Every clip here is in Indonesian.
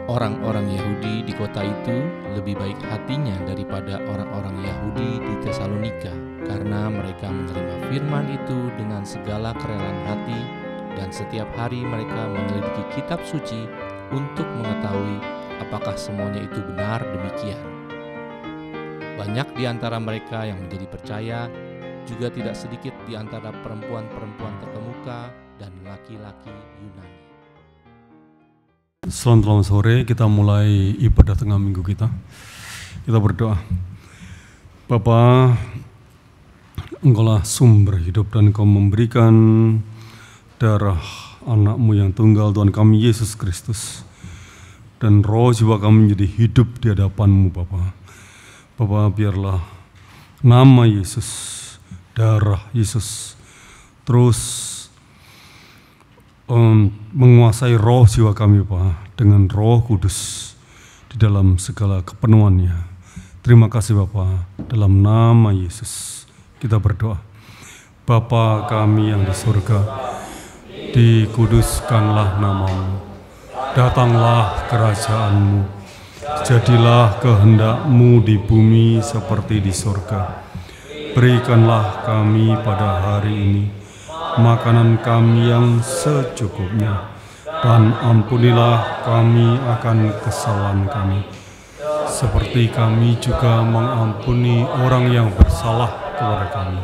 Orang-orang Yahudi di kota itu lebih baik hatinya daripada orang-orang Yahudi di Tesalonika, karena mereka menerima firman itu dengan segala kerelaan hati, dan setiap hari mereka menyelidiki kitab suci untuk mengetahui apakah semuanya itu benar demikian. Banyak di antara mereka yang menjadi percaya, juga tidak sedikit di antara perempuan-perempuan terkemuka dan laki-laki Yunani. Selamat sore, kita mulai ibadah tengah minggu kita. Kita berdoa. Bapa, Engkaulah sumber hidup dan Engkau memberikan darah anak-Mu yang tunggal, Tuhan kami Yesus Kristus. Dan roh jiwa kami menjadi hidup di hadapan-Mu, Bapa. Bapa, biarlah nama Yesus, darah Yesus terus menguasai roh jiwa kami, Pak, dengan Roh Kudus di dalam segala kepenuhannya. Terima kasih Bapa, dalam nama Yesus kita berdoa. Bapa kami yang di surga, dikuduskanlah nama-Mu, datanglah kerajaan-Mu, jadilah kehendak-Mu di bumi seperti di surga. Berikanlah kami pada hari ini makanan kami yang secukupnya, dan ampunilah kami akan kesalahan kami, seperti kami juga mengampuni orang yang bersalah kepada kami.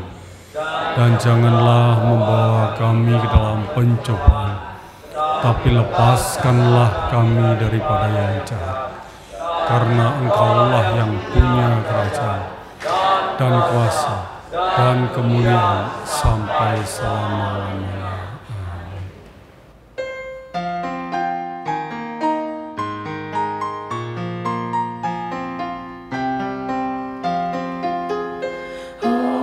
Dan janganlah membawa kami ke dalam pencobaan, tapi lepaskanlah kami daripada yang jahat. Karena Engkaulah yang punya kerajaan dan kuasa dan kemuliaan sampai selama-lamanya. Oh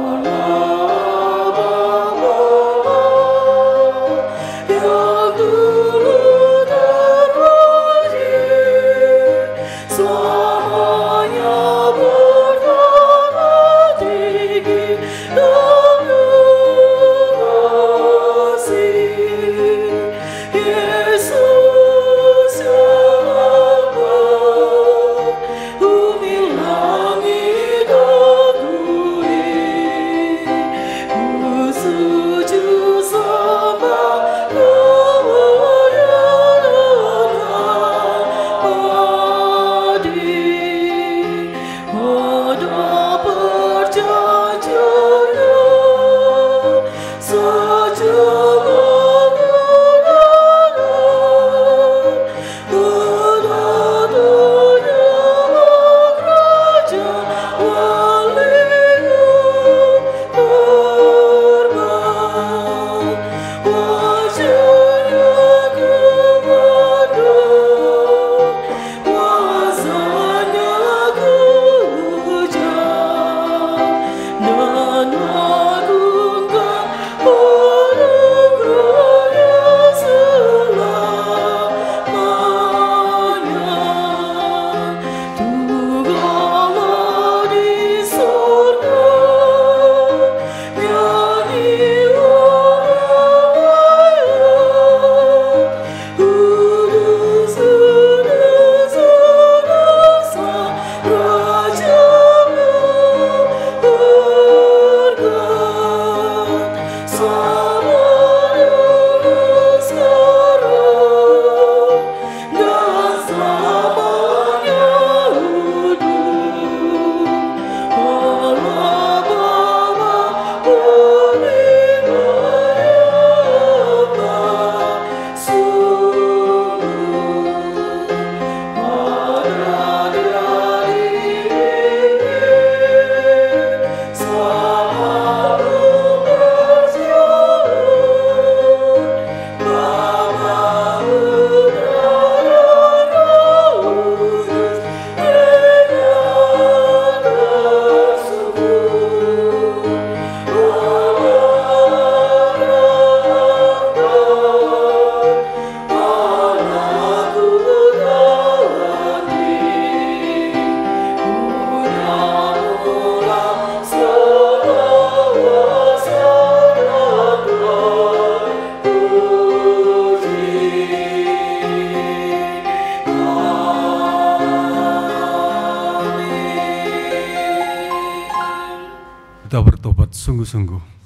Kita bertobat sungguh-sungguh.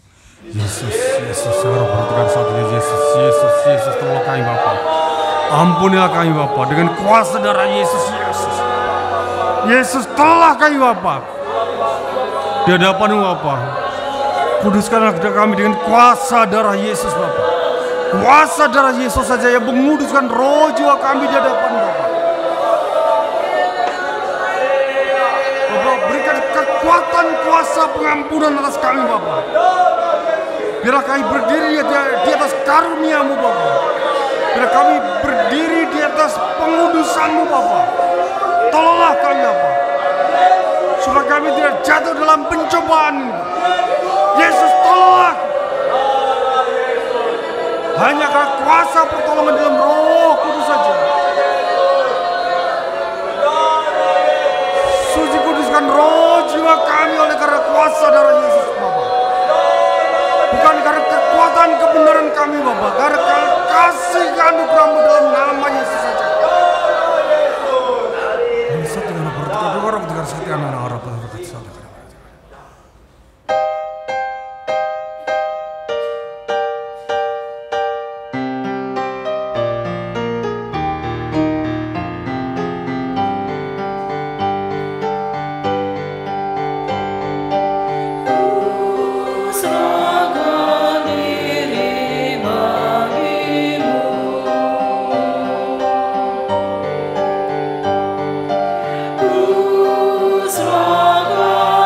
Yesus, Yesus, saya perhatikan saat ini. Yesus, Yesus, Yesus, tolong kami Bapa. Ampunilah kami Bapa dengan kuasa darah Yesus, Yesus. Yesus, tolonglah kami Bapa. Di hadapan Bapa, kuduskanlah kami dengan kuasa darah Yesus Bapa. Kuasa darah Yesus saja yang menguduskan roh jiwa kami di hadapan Bapa. Bapa, berikan kekuatan kuasa pengampunan atas kami Bapa. Biarlah kami berdiri di atas karunia-Mu Bapa. Biarlah kami berdiri di atas pengudusan-Mu Bapa. Tolonglah kami Bapa, supaya kami tidak jatuh dalam pencobaan. Yesus, tolonglah. Hanya karena kuasa pertolongan dalam Roh Kudus saja. Suci kuduskan roh jiwa kami oleh karena kuasa darah Yesus Bapa. Bukan karena kekuatan kebenaran kami Bapa, karena kasih anugerah-Mu dalam nama Yesus saja. Sraga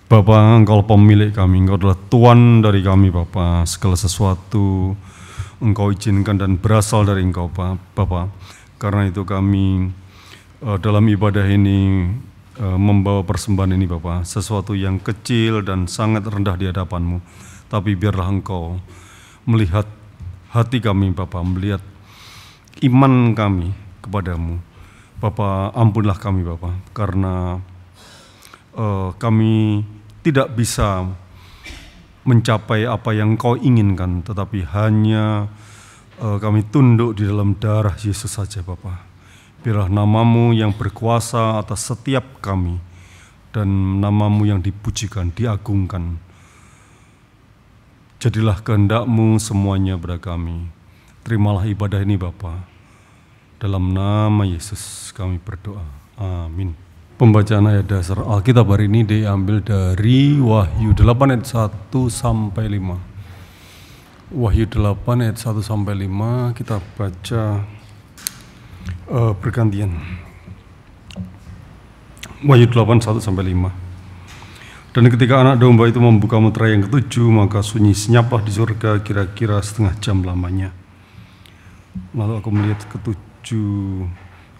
Bapa, Engkau pemilik kami, Engkau adalah Tuhan dari kami Bapa. Segala sesuatu Engkau izinkan dan berasal dari Engkau Bapa. Karena itu kami dalam ibadah ini membawa persembahan ini Bapa, sesuatu yang kecil dan sangat rendah di hadapan-Mu. Tapi biarlah Engkau melihat hati kami Bapa, melihat iman kami kepadamu. Bapa, ampunlah kami Bapa, karena kami tidak bisa mencapai apa yang Engkau inginkan, tetapi hanya kami tunduk di dalam darah Yesus saja Bapa. Biarlah nama-Mu yang berkuasa atas setiap kami, dan nama-Mu yang dipujikan, diagungkan. Jadilah kehendak-Mu semuanya pada kami. Terimalah ibadah ini Bapa. Dalam nama Yesus kami berdoa. Amin. Pembacaan ayat dasar Alkitab hari ini diambil dari Wahyu 8 ayat 1 sampai 5. Wahyu 8 ayat 1 sampai 5 kita baca bergantian. Wahyu 8 1 sampai 5. Dan ketika anak domba itu membuka muterai yang ketujuh, maka sunyi senyaplah di surga kira-kira setengah jam lamanya. Lalu aku melihat ketujuh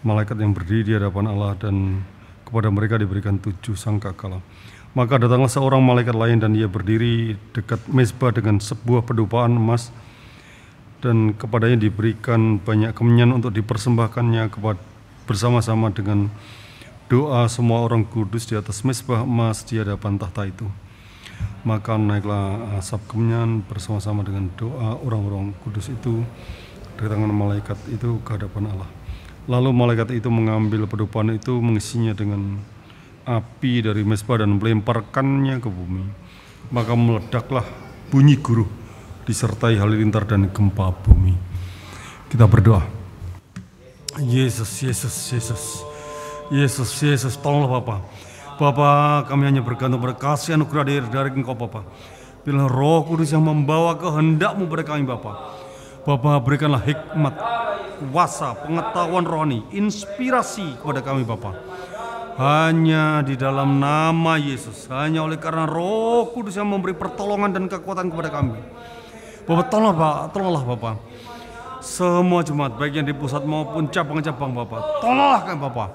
malaikat yang berdiri di hadapan Allah, dan kepada mereka diberikan 7 sangkakala. Maka datanglah seorang malaikat lain, dan ia berdiri dekat mezbah dengan sebuah pedupaan emas, dan kepadanya diberikan banyak kemenyan untuk dipersembahkannya bersama-sama dengan doa semua orang kudus di atas mezbah emas di hadapan tahta itu. Maka naiklah asap kemenyan bersama-sama dengan doa orang-orang kudus itu dari tangan malaikat itu ke hadapan Allah. Lalu malaikat itu mengambil pedupaan itu, mengisinya dengan api dari mezbah dan melemparkannya ke bumi. Maka meledaklah bunyi guruh disertai halilintar dan gempa bumi. Kita berdoa. Yesus, tolonglah Bapa. Bapa, kami hanya bergantung pada kasih anugerah dari Engkau Bapa. Bila Roh Kudus yang membawa kehendak-Mu pada kami Bapa. Bapa, berikanlah hikmat, kuasa, pengetahuan rohani, inspirasi kepada kami Bapa. Hanya di dalam nama Yesus, hanya oleh karena Roh Kudus yang memberi pertolongan dan kekuatan kepada kami. Bapa, tolonglah Bapa. Semua jemaat, baik yang di pusat maupun cabang-cabang Bapa, tolonglah kami Bapa.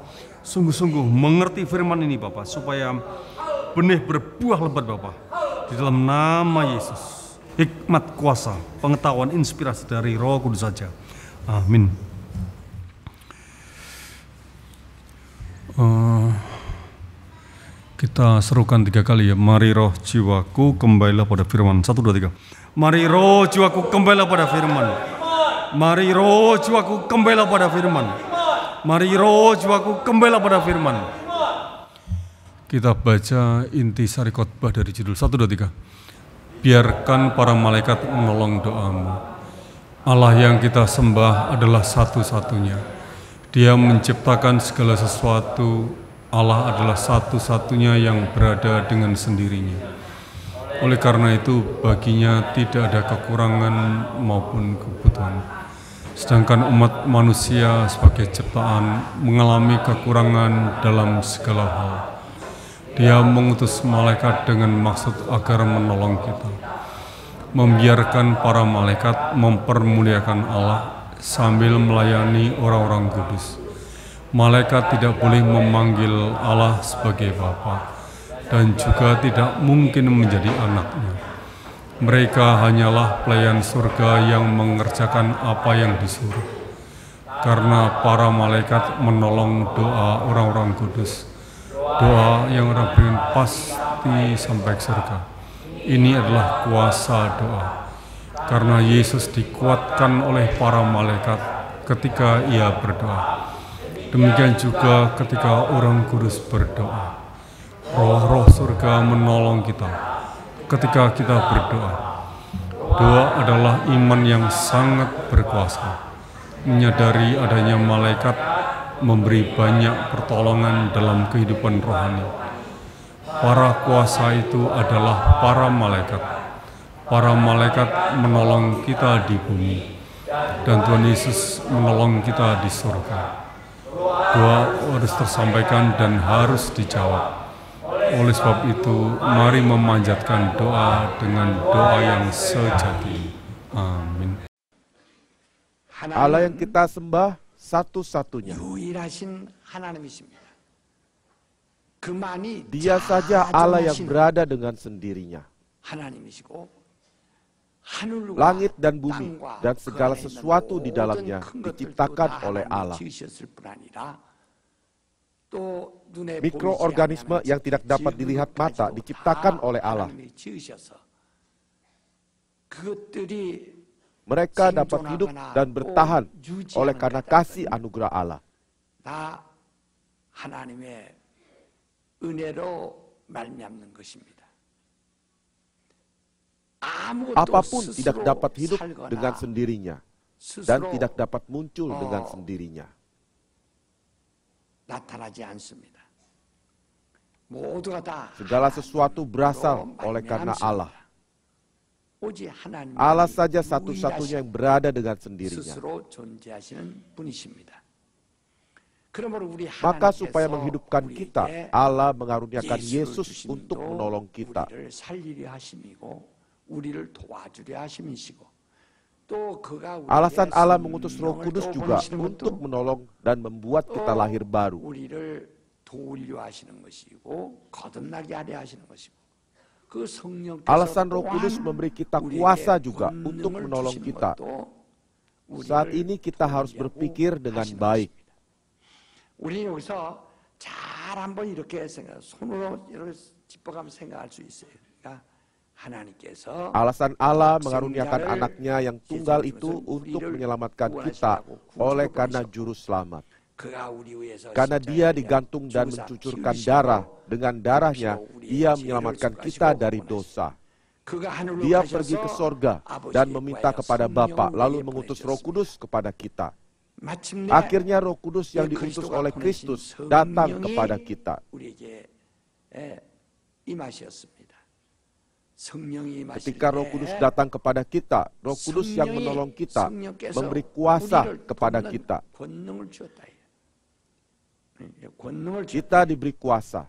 Sungguh-sungguh mengerti firman ini Bapa, supaya benih berbuah lebat Bapa. Di dalam nama Yesus. Hikmat, kuasa, pengetahuan, inspirasi dari Roh Kudus saja. Amin. Kita serukan 3 kali ya. Mari roh jiwaku kembalilah pada firman. 1, 2, 3. Mari roh jiwaku kembalilah pada firman. Mari roh jiwaku kembalilah pada firman. Mari roh jiwaku kembalilah pada firman. Kita baca intisari khotbah dari judul 1, 2, 3. Biarkan para malaikat menolong doamu. Allah yang kita sembah adalah satu-satunya. Dia menciptakan segala sesuatu. Allah adalah satu-satunya yang berada dengan sendirinya. Oleh karena itu, baginya tidak ada kekurangan maupun kebutuhan. Sedangkan umat manusia sebagai ciptaan mengalami kekurangan dalam segala hal. Dia mengutus malaikat dengan maksud agar menolong kita. Membiarkan para malaikat mempermuliakan Allah sambil melayani orang-orang kudus. Malaikat tidak boleh memanggil Allah sebagai Bapa dan juga tidak mungkin menjadi anaknya. Mereka hanyalah pelayan surga yang mengerjakan apa yang disuruh. karena para malaikat menolong doa orang-orang kudus. Doa yang orang berikan pasti sampai ke surga. Ini adalah kuasa doa. Karena Yesus dikuatkan oleh para malaikat ketika ia berdoa. Demikian juga ketika orang kudus berdoa. Roh-roh surga menolong kita ketika kita berdoa. Doa adalah iman yang sangat berkuasa. Menyadari adanya malaikat memberi banyak pertolongan dalam kehidupan rohani. Para kuasa itu adalah para malaikat. Para malaikat menolong kita di bumi, dan Tuhan Yesus menolong kita di surga. Doa harus tersampaikan dan harus dijawab. Oleh sebab itu, mari memanjatkan doa dengan doa yang sejati. Amin. Allah yang kita sembah satu-satunya. Dia saja Allah yang berada dengan sendirinya. Langit dan bumi dan segala sesuatu di dalamnya diciptakan oleh Allah. Mikroorganisme yang tidak dapat dilihat mata diciptakan oleh Allah. Mereka dapat hidup dan bertahan oleh karena kasih anugerah Allah. Apapun tidak dapat hidup dengan sendirinya dan tidak dapat muncul dengan sendirinya. Segala sesuatu berasal oleh karena Allah. Allah saja satu-satunya yang berada dengan sendirinya. Maka supaya menghidupkan kita, Allah mengaruniakan Yesus untuk menolong kita. Alasan Allah mengutus Roh Kudus juga untuk menolong dan membuat kita lahir baru. Alasan Roh Kudus memberi kita kuasa juga untuk menolong kita. Saat ini kita harus berpikir dengan baik. Alasan Allah mengaruniakan anaknya yang tunggal itu untuk menyelamatkan kita oleh karena juru selamat. Karena dia digantung dan mencucurkan darah, dengan darahnya ia menyelamatkan kita dari dosa. Dia pergi ke sorga dan meminta kepada Bapa, lalu mengutus Roh Kudus kepada kita. Akhirnya Roh Kudus yang diutus oleh Kristus datang kepada kita. Ketika Roh Kudus datang kepada kita, Roh Kudus yang menolong kita, memberi kuasa kepada kita. Kita diberi kuasa.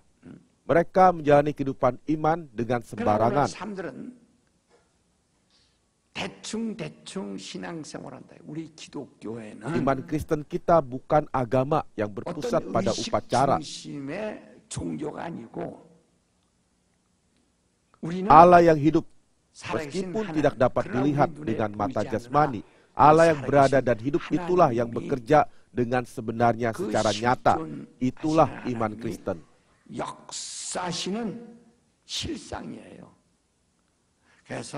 Mereka menjalani kehidupan iman dengan sembarangan. Iman Kristen kita bukan agama yang berpusat pada upacara. Allah yang hidup, meskipun tidak dapat dilihat dengan mata jasmani, Allah yang berada dan hidup itulah yang bekerja dengan sebenarnya secara nyata. Itulah iman Kristen.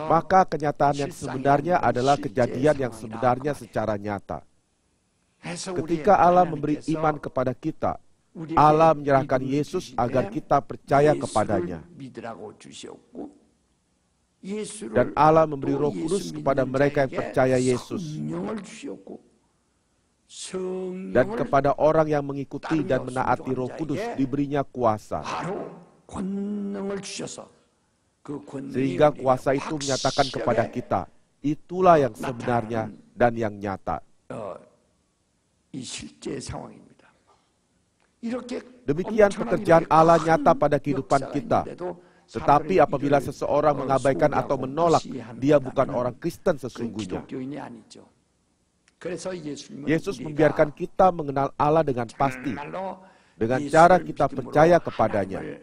Maka kenyataan yang sebenarnya adalah kejadian yang sebenarnya secara nyata. Ketika Allah memberi iman kepada kita, Allah menyerahkan Yesus agar kita percaya kepadanya. Dan Allah memberi Roh Kudus kepada mereka yang percaya Yesus. Dan kepada orang yang mengikuti dan menaati Roh Kudus diberinya kuasa. Sehingga kuasa itu menyatakan kepada kita, itulah yang sebenarnya dan yang nyata. Demikian pekerjaan Allah nyata pada kehidupan kita. Tetapi apabila seseorang mengabaikan atau menolak, dia bukan orang Kristen sesungguhnya. Yesus membiarkan kita mengenal Allah dengan pasti, dengan cara kita percaya kepadanya.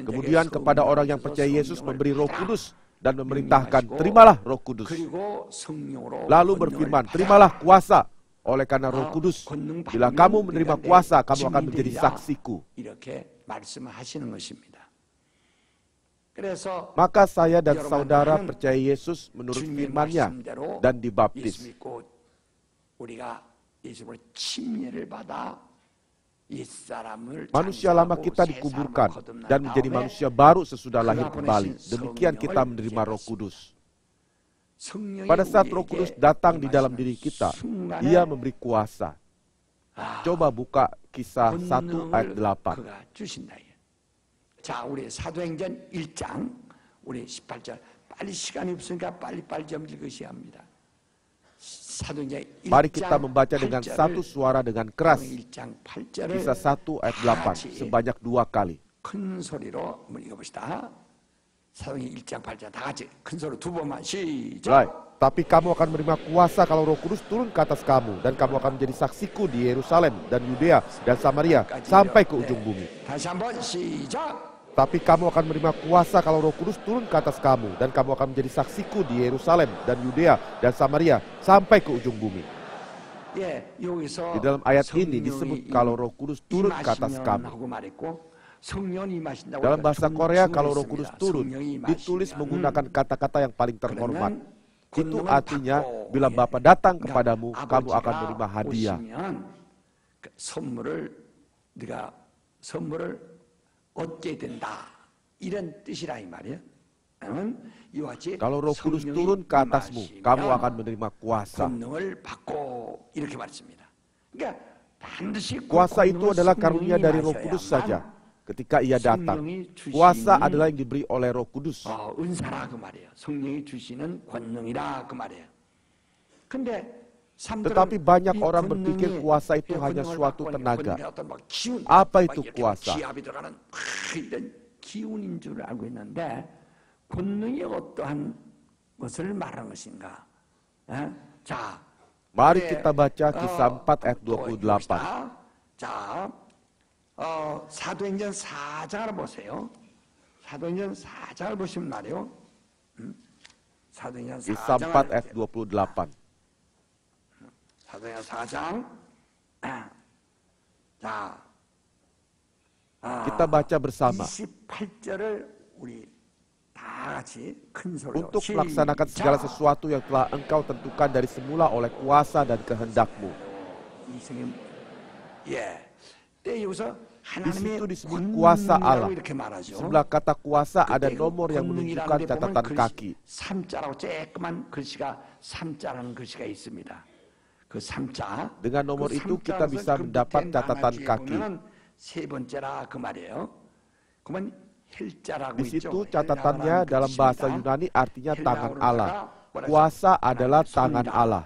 Kemudian kepada orang yang percaya Yesus memberi Roh Kudus dan memerintahkan, terimalah Roh Kudus. Lalu berfirman, terimalah kuasa. Oleh karena Roh Kudus, bila kamu menerima kuasa, kamu akan menjadi saksiku. Maka saya dan saudara percaya Yesus menurut firman-Nya dan dibaptis. Manusia lama kita dikuburkan dan menjadi manusia baru sesudah lahir kembali. Demikian kita menerima Roh Kudus. Pada saat Roh Kudus datang di dalam diri kita, Ia memberi kuasa. Coba buka Kisah 1 ayat 8. 자, 우리 사도행전 1장, 우리 18절. 빨리 시간이 없으니까 빨리빨리 좀 읽으셔야 합니다. 사도행전 1장. Mari kita membaca dengan satu suara dengan keras. Kisah 1 ayat 8 sebanyak 2 kali. 큰 소리로 한번 읽어봅시다. 사도행전 1장 8절 다 같이 큰 소리 2번만 시작. Baik, tapi kamu akan menerima kuasa kalau Roh Kudus turun ke atas kamu, dan kamu akan menjadi saksiku di Yerusalem dan Yudea dan Samaria sampai ke ujung bumi. 다시 한번 시작. Tapi kamu akan menerima kuasa kalau Roh Kudus turun ke atas kamu, dan kamu akan menjadi saksiku di Yerusalem dan Yudea dan Samaria sampai ke ujung bumi. Di dalam ayat ini disebut kalau Roh Kudus turun ke atas kamu. Dalam bahasa Korea, kalau Roh Kudus turun ditulis menggunakan kata-kata yang paling terhormat. Itu artinya bila Bapa datang kepadamu, kamu akan menerima hadiah. 선물을 얻게 된다. 이런 뜻이라 이 말이에요. Kalau Roh Kudus turun ke atasmu, kamu akan menerima kuasa. 권능을 받고 이렇게 말했습니다. 그러니까 반드시 Kuasa itu adalah karunia dari Roh Kudus saja. Ketika Ia datang, kuasa adalah yang diberi oleh Roh Kudus. 은사라 그 말이에요. 성령이 주시는 권능이라 그 말이에요. 근데 Tetapi banyak orang berpikir kuasa itu hanya suatu tenaga. Apa itu kuasa? 기운인 줄 알고 있는데 권능이 어떠한 것을 말하는 것인가? 자, Mari kita baca Kisah 4 ayat 28. 자, 사도행전 4장을 보세요. 사도행전 4장을 보시면 말이요. 사도행전 4장. Kisah 4 ayat 28. 사도행전 4장. 자, Kita baca bersama. 28절을 우리 다 같이 큰 소리로 Untuk melaksanakan segala sesuatu yang telah engkau tentukan dari semula oleh kuasa dan kehendakmu. Di situ disebut kuasa Allah. Sebelah kata kuasa ada nomor yang menunjukkan catatan kaki. Dengan nomor itu kita bisa mendapat catatan kaki. Di situ catatannya dalam bahasa Yunani artinya tangan Allah. Kuasa adalah tangan Allah.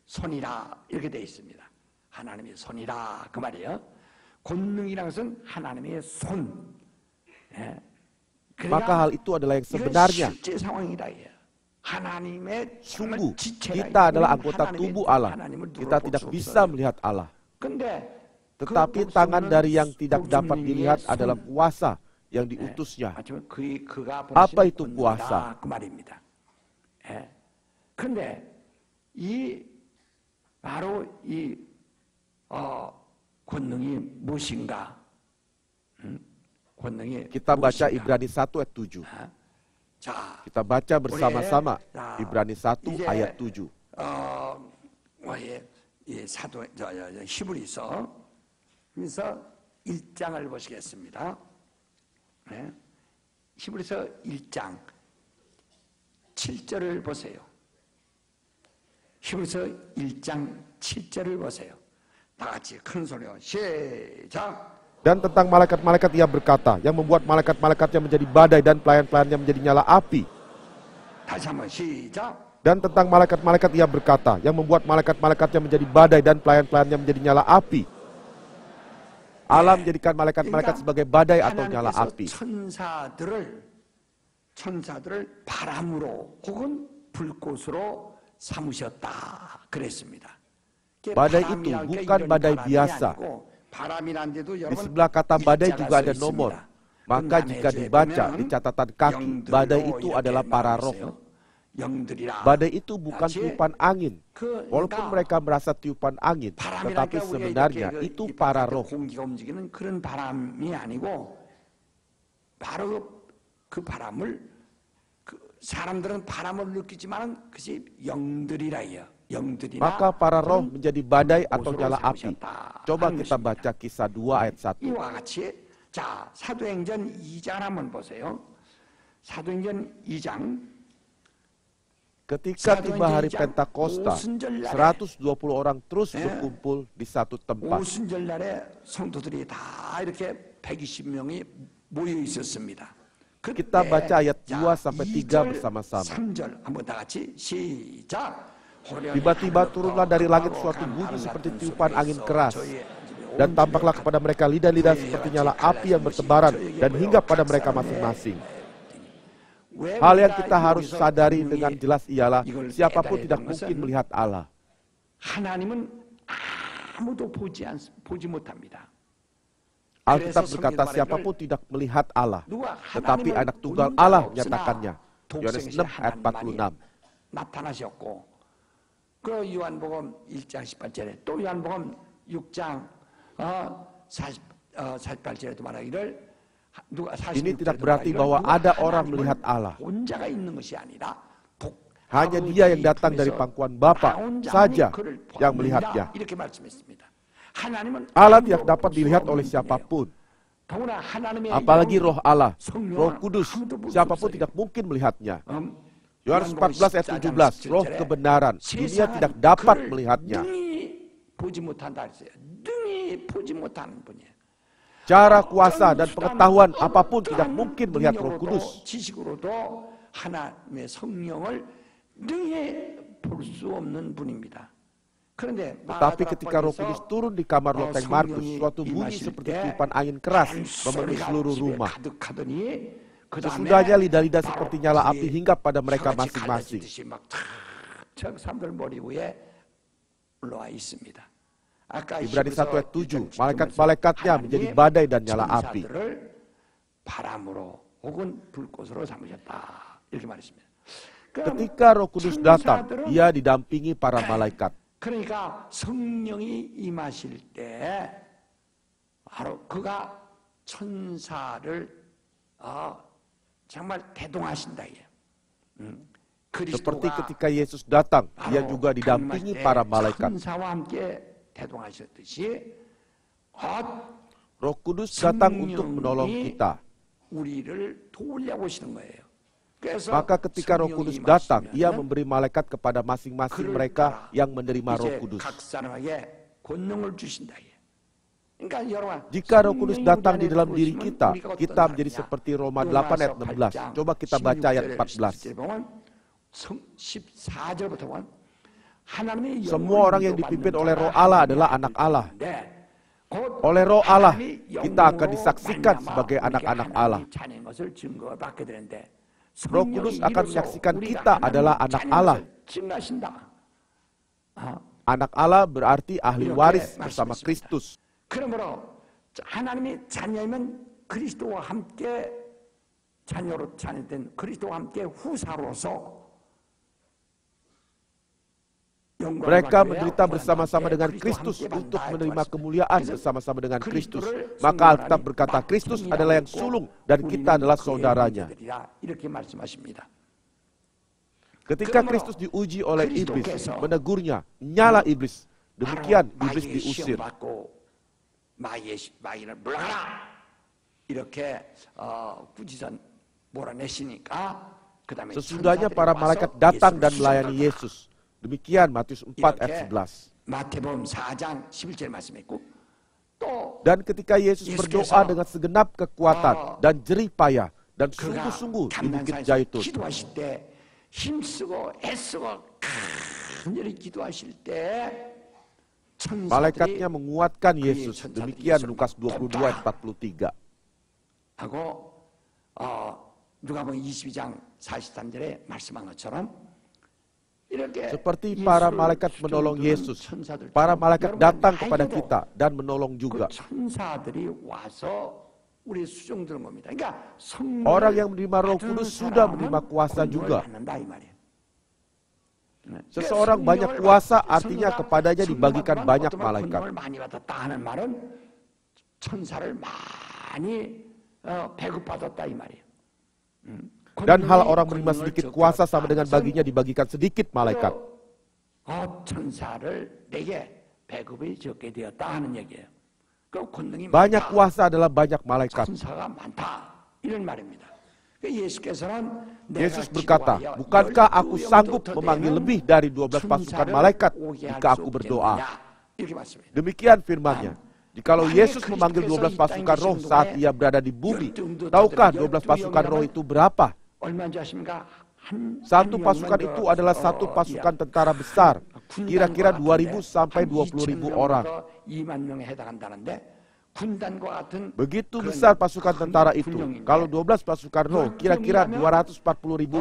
손이라 이렇게 되어 있습니다. 하나님의 손이라 그 말이에요. 권능이라는 것은 하나님의 손. Maka hal itu adalah yang sebenarnya. Sungguh, kita adalah anggota tubuh Allah. Kita tidak bisa melihat Allah. Tetapi tangan dari yang tidak dapat dilihat adalah kuasa yang diutusnya. Apa itu kuasa? 바로 이 권능이 무엇인가? 권능이 Kita baca Ibrani 1 ayat 7. Kita baca bersama-sama Ibrani 1 ayat 7. 사도 히브리서 1장을 보시겠습니다. 히브리서 1장 7절을 보세요. 히브리서 1장 7절을 보세요. 다 같이 큰 소리로 시작. Dan tentang malaikat-malaikat ia berkata, yang membuat malaikat-malaikatnya menjadi badai dan pelayan-pelayannya menjadi nyala api. 다시 한번 시작. Dan tentang malaikat-malaikat ia berkata, yang membuat malaikat-malaikatnya menjadi badai dan pelayan-pelayannya menjadi nyala api. Allah menjadikan malaikat-malaikat sebagai badai atau nyala api. 천사들을 바람으로 혹은 불꽃으로 삼으셨다 그랬습니다. Badai itu bukan badai biasa. Di sebelah kata badai juga ada nomor. Maka jika dibaca di catatan kaki, badai itu adalah para roh. Badai itu bukan tiupan angin. Walaupun mereka merasa tiupan angin, tetapi sebenarnya itu para roh. Maka para roh menjadi badai atau nyala api. Coba kita baca Kisah 2 ayat 1. 자, 사도행전 2장 한번 보세요. 사도행전 2장. Ketika tiba hari Pentakosta, 120 orang terus berkumpul di satu tempat. 오순절날에 성도들이 다 이렇게 120명이 모여 있었습니다. Kita baca ayat 2 sampai 3 bersama-sama. 3절 한번 다 같이 시작. Tiba-tiba turunlah dari langit suatu bunyi seperti tiupan angin keras. Dan tampaklah kepada mereka lidah-lidah seperti nyala api yang bertebaran dan hinggap pada mereka masing-masing. Hal yang kita harus sadari dengan jelas ialah siapapun tidak mungkin melihat Allah. 하나님은 아무도 보지 못합니다. Alkitab berkata siapapun tidak melihat Allah, tetapi anak tunggal Allah menyatakannya. Yohanes 6 ayat 46. 나타나셨고, 그 요한복음 1장 18절에 또 요한복음 6장 48절에도 말하기를 ini tidak berarti bahwa ada orang melihat Allah. Hanya Dia yang datang dari pangkuan Bapa saja yang melihatnya. Allah tidak dapat dilihat oleh siapapun. Apalagi Roh Allah, Roh Kudus, siapapun tidak mungkin melihatnya. Yohanes 14 ayat 17, Roh kebenaran, dunia tidak dapat melihatnya. Cara kuasa dan pengetahuan apapun tidak mungkin melihat Roh Kudus. Tetapi ketika Roh Kudus turun di kamar loteng Markus, suatu bunyi seperti tiupan angin keras memenuhi seluruh rumah. Sesudahnya lidah-lidah seperti nyala api hinggap pada mereka masing-masing. Ibrani 1 ayat 7, malaikat-malaikatnya menjadi badai dan nyala api. Ketika Roh Kudus datang, Ia didampingi para malaikat. 그러니까 성령이 임하실 때 바로 그가 천사를 정말 대동하신다. Seperti ketika Yesus datang, Dia juga didampingi para malaikat. Roh Kudus datang untuk menolong kita. Maka ketika Roh Kudus datang, Ia memberi malaikat kepada masing-masing mereka yang menerima Roh Kudus. Jika Roh Kudus datang di dalam diri kita, kita menjadi seperti Roma 8 ayat 16. Coba kita baca ayat 14. Semua orang yang dipimpin oleh Roh Allah adalah anak Allah. Oleh Roh Allah, kita akan disaksikan sebagai anak-anak Allah. Roh Kudus akan menyaksikan kita adalah anak Allah. Anak Allah berarti ahli waris bersama Kristus. 그러므로 하나님의 자녀이면 그리스도와 함께 자녀로 자녀된 그리스도와 함께 후사로서 mereka menderita bersama-sama dengan Kristus untuk menerima kemuliaan bersama-sama dengan Kristus. Maka Alkitab berkata Kristus adalah yang sulung dan kita adalah saudaranya. Ketika Kristus diuji oleh iblis, menegurnya, nyala iblis. Demikian iblis diusir. Sesudahnya para malaikat datang dan melayani Yesus. Demikian Matius 4 ayat 11. Dan ketika Yesus berdoa dengan segenap kekuatan dan jerih payah dan sungguh-sungguh di Bukit Zaitun, malaikatnya menguatkan Yesus. Demikian Lukas 22 ayat 43. 누가복음 22장 43절에 말씀한 것처럼 seperti para malaikat menolong Yesus, para malaikat datang kepada kita dan menolong juga. Orang yang menerima Roh Kudus sudah menerima kuasa juga. Seseorang banyak kuasa artinya kepadanya dibagikan banyak malaikat. Dan hal orang menerima sedikit kuasa sama dengan baginya dibagikan sedikit malaikat. Banyak kuasa adalah banyak malaikat. Yesus berkata, bukankah aku sanggup memanggil lebih dari 12 pasukan malaikat jika aku berdoa? Demikian firman-Nya. Jikalau Yesus memanggil 12 pasukan roh saat ia berada di bumi, tahukah 12 pasukan roh itu berapa? Satu pasukan itu adalah satu pasukan tentara besar, kira-kira 2.000 sampai 20.000 orang. Begitu besar pasukan tentara itu. Kalau 12 pasukan roh, kira-kira 240.000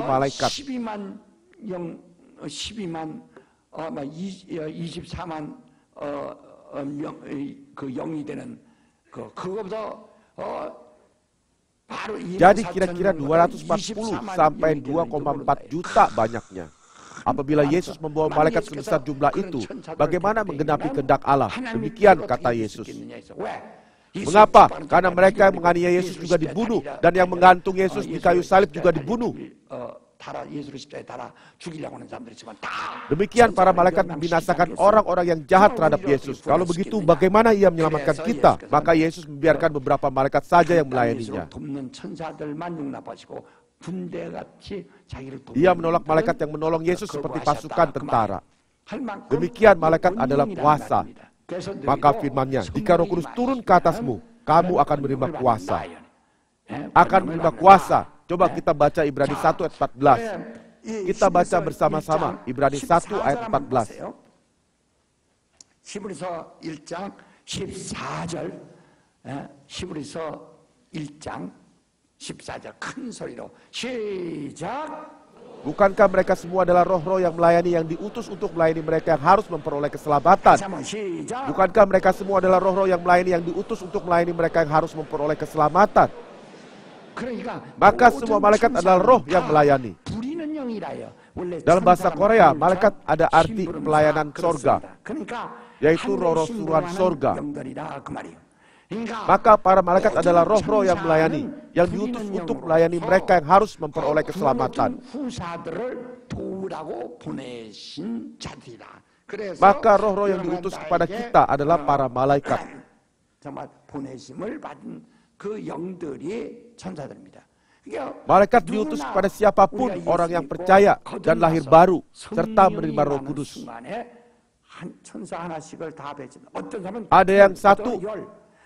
malaikat. 24만 Jadi kira-kira 240 sampai 2,4 juta banyaknya. Apabila Yesus membawa malaikat sebesar jumlah itu, bagaimana menggenapi kehendak Allah? Demikian kata Yesus. Mengapa? Karena mereka yang menganiaya Yesus juga dibunuh, dan yang menggantung Yesus di kayu salib juga dibunuh. Demikian para malaikat membinasakan orang-orang yang jahat terhadap Yesus. Kalau begitu, bagaimana ia menyelamatkan kita? Maka Yesus membiarkan beberapa malaikat saja yang melayaninya. Dia menolak malaikat yang menolong Yesus seperti pasukan tentara. Demikian malaikat adalah kuasa. Maka firman-Nya, jika Roh Kudus turun ke atasmu, kamu akan menerima kuasa. Akan menerima kuasa. Coba kita baca Ibrani 1 ayat 14. Kita baca bersama-sama Ibrani 1 ayat 14. 히브리서 1장 14절. 히브리서 1장 14절 큰 소리로 시작. Bukankah mereka semua adalah roh-roh yang melayani, yang diutus untuk melayani mereka yang harus memperoleh keselamatan? Bukankah mereka semua adalah roh-roh yang melayani, yang diutus untuk melayani mereka yang harus memperoleh keselamatan? Maka semua malaikat adalah roh yang melayani. Dalam bahasa Korea, malaikat ada arti pelayanan sorga, yaitu roh-roh suruhan sorga. Maka para malaikat adalah roh-roh yang melayani, yang diutus untuk melayani mereka yang harus memperoleh keselamatan. Maka roh-roh yang diutus kepada kita adalah para malaikat. Malaikat diutus kepada siapapun orang yang percaya dan lahir baru serta menerima Roh Kudus. Ada yang 1,